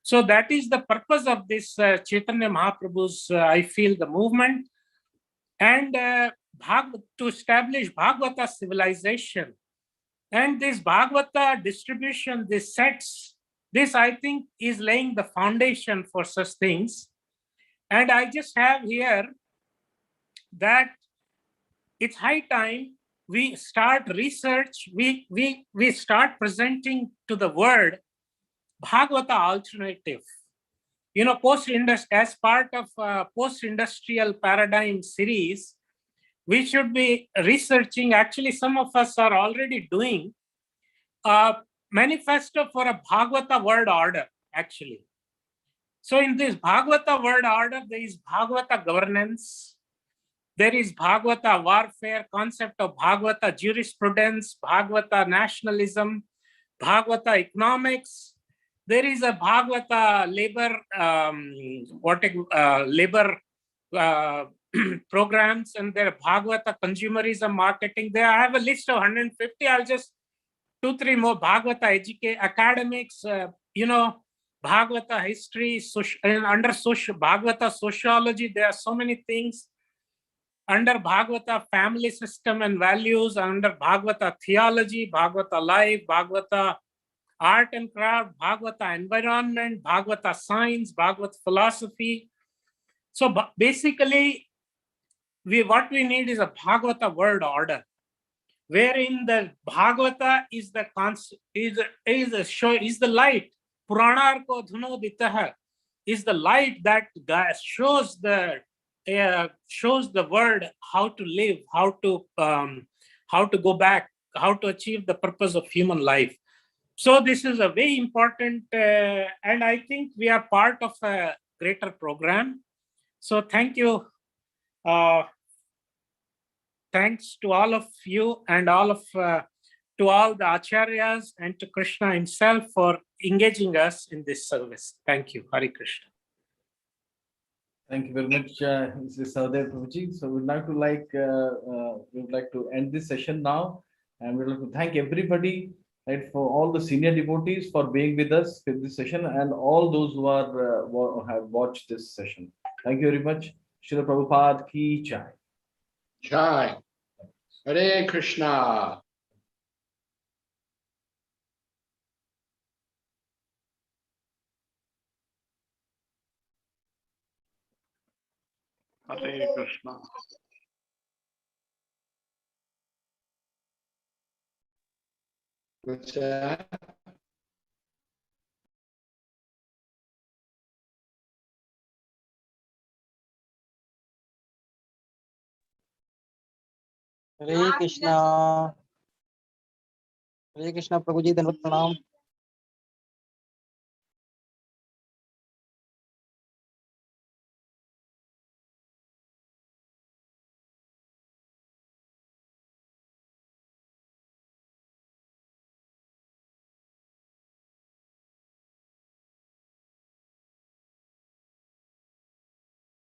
So that is the purpose of this Chaitanya Mahaprabhu's, I feel, the movement. And to establish Bhagavata civilization. And this Bhagavata distribution, this sets, this I think is laying the foundation for such things. And I just have here that it's high time we start research, we start presenting to the world Bhagavata alternative. You know, as part of post-industrial paradigm series, we should be researching, actually some of us are already doing a manifesto for a Bhagavata world order, actually. So in this Bhagavata world order, there is Bhagavata governance, there is Bhagavata warfare, concept of Bhagavata jurisprudence, Bhagavata nationalism, Bhagavata economics. There is a Bhagavata labor programs, and there are Bhagavata consumerism marketing. There I have a list of 150. I'll just 2-3 more. Bhagavata academics, you know, Bhagavata history, and under Bhagavata sociology, there are so many things. Under Bhagavata family system and values, under Bhagavata theology, Bhagavata life, Bhagavata art and craft, Bhagavata environment, Bhagavata science, Bhagavata philosophy. So basically, what we need is a Bhagavata world order, wherein the Bhagavata is the light. Puranarko dhunoditaha is the light that shows the world how to live, how to go back, how to achieve the purpose of human life. So this is a very important, and I think we are part of a greater program. So thank you. Thanks to all of you and to all the acharyas and to Krishna himself for engaging us in this service. Thank you. Hare Krishna. Thank you very much, Mr. Sahadev Prabhuji. So we'd like to end this session now, and we'd like to thank everybody, right, for all the senior devotees for being with us in this session, and all those who have watched this session. Thank you very much. Srila Prabhupada ki jai. Jai. Hare Krishna. Hare Krishna. What's that? हरे कृष्णा प्रभु जी, धन्यवाद प्रणाम।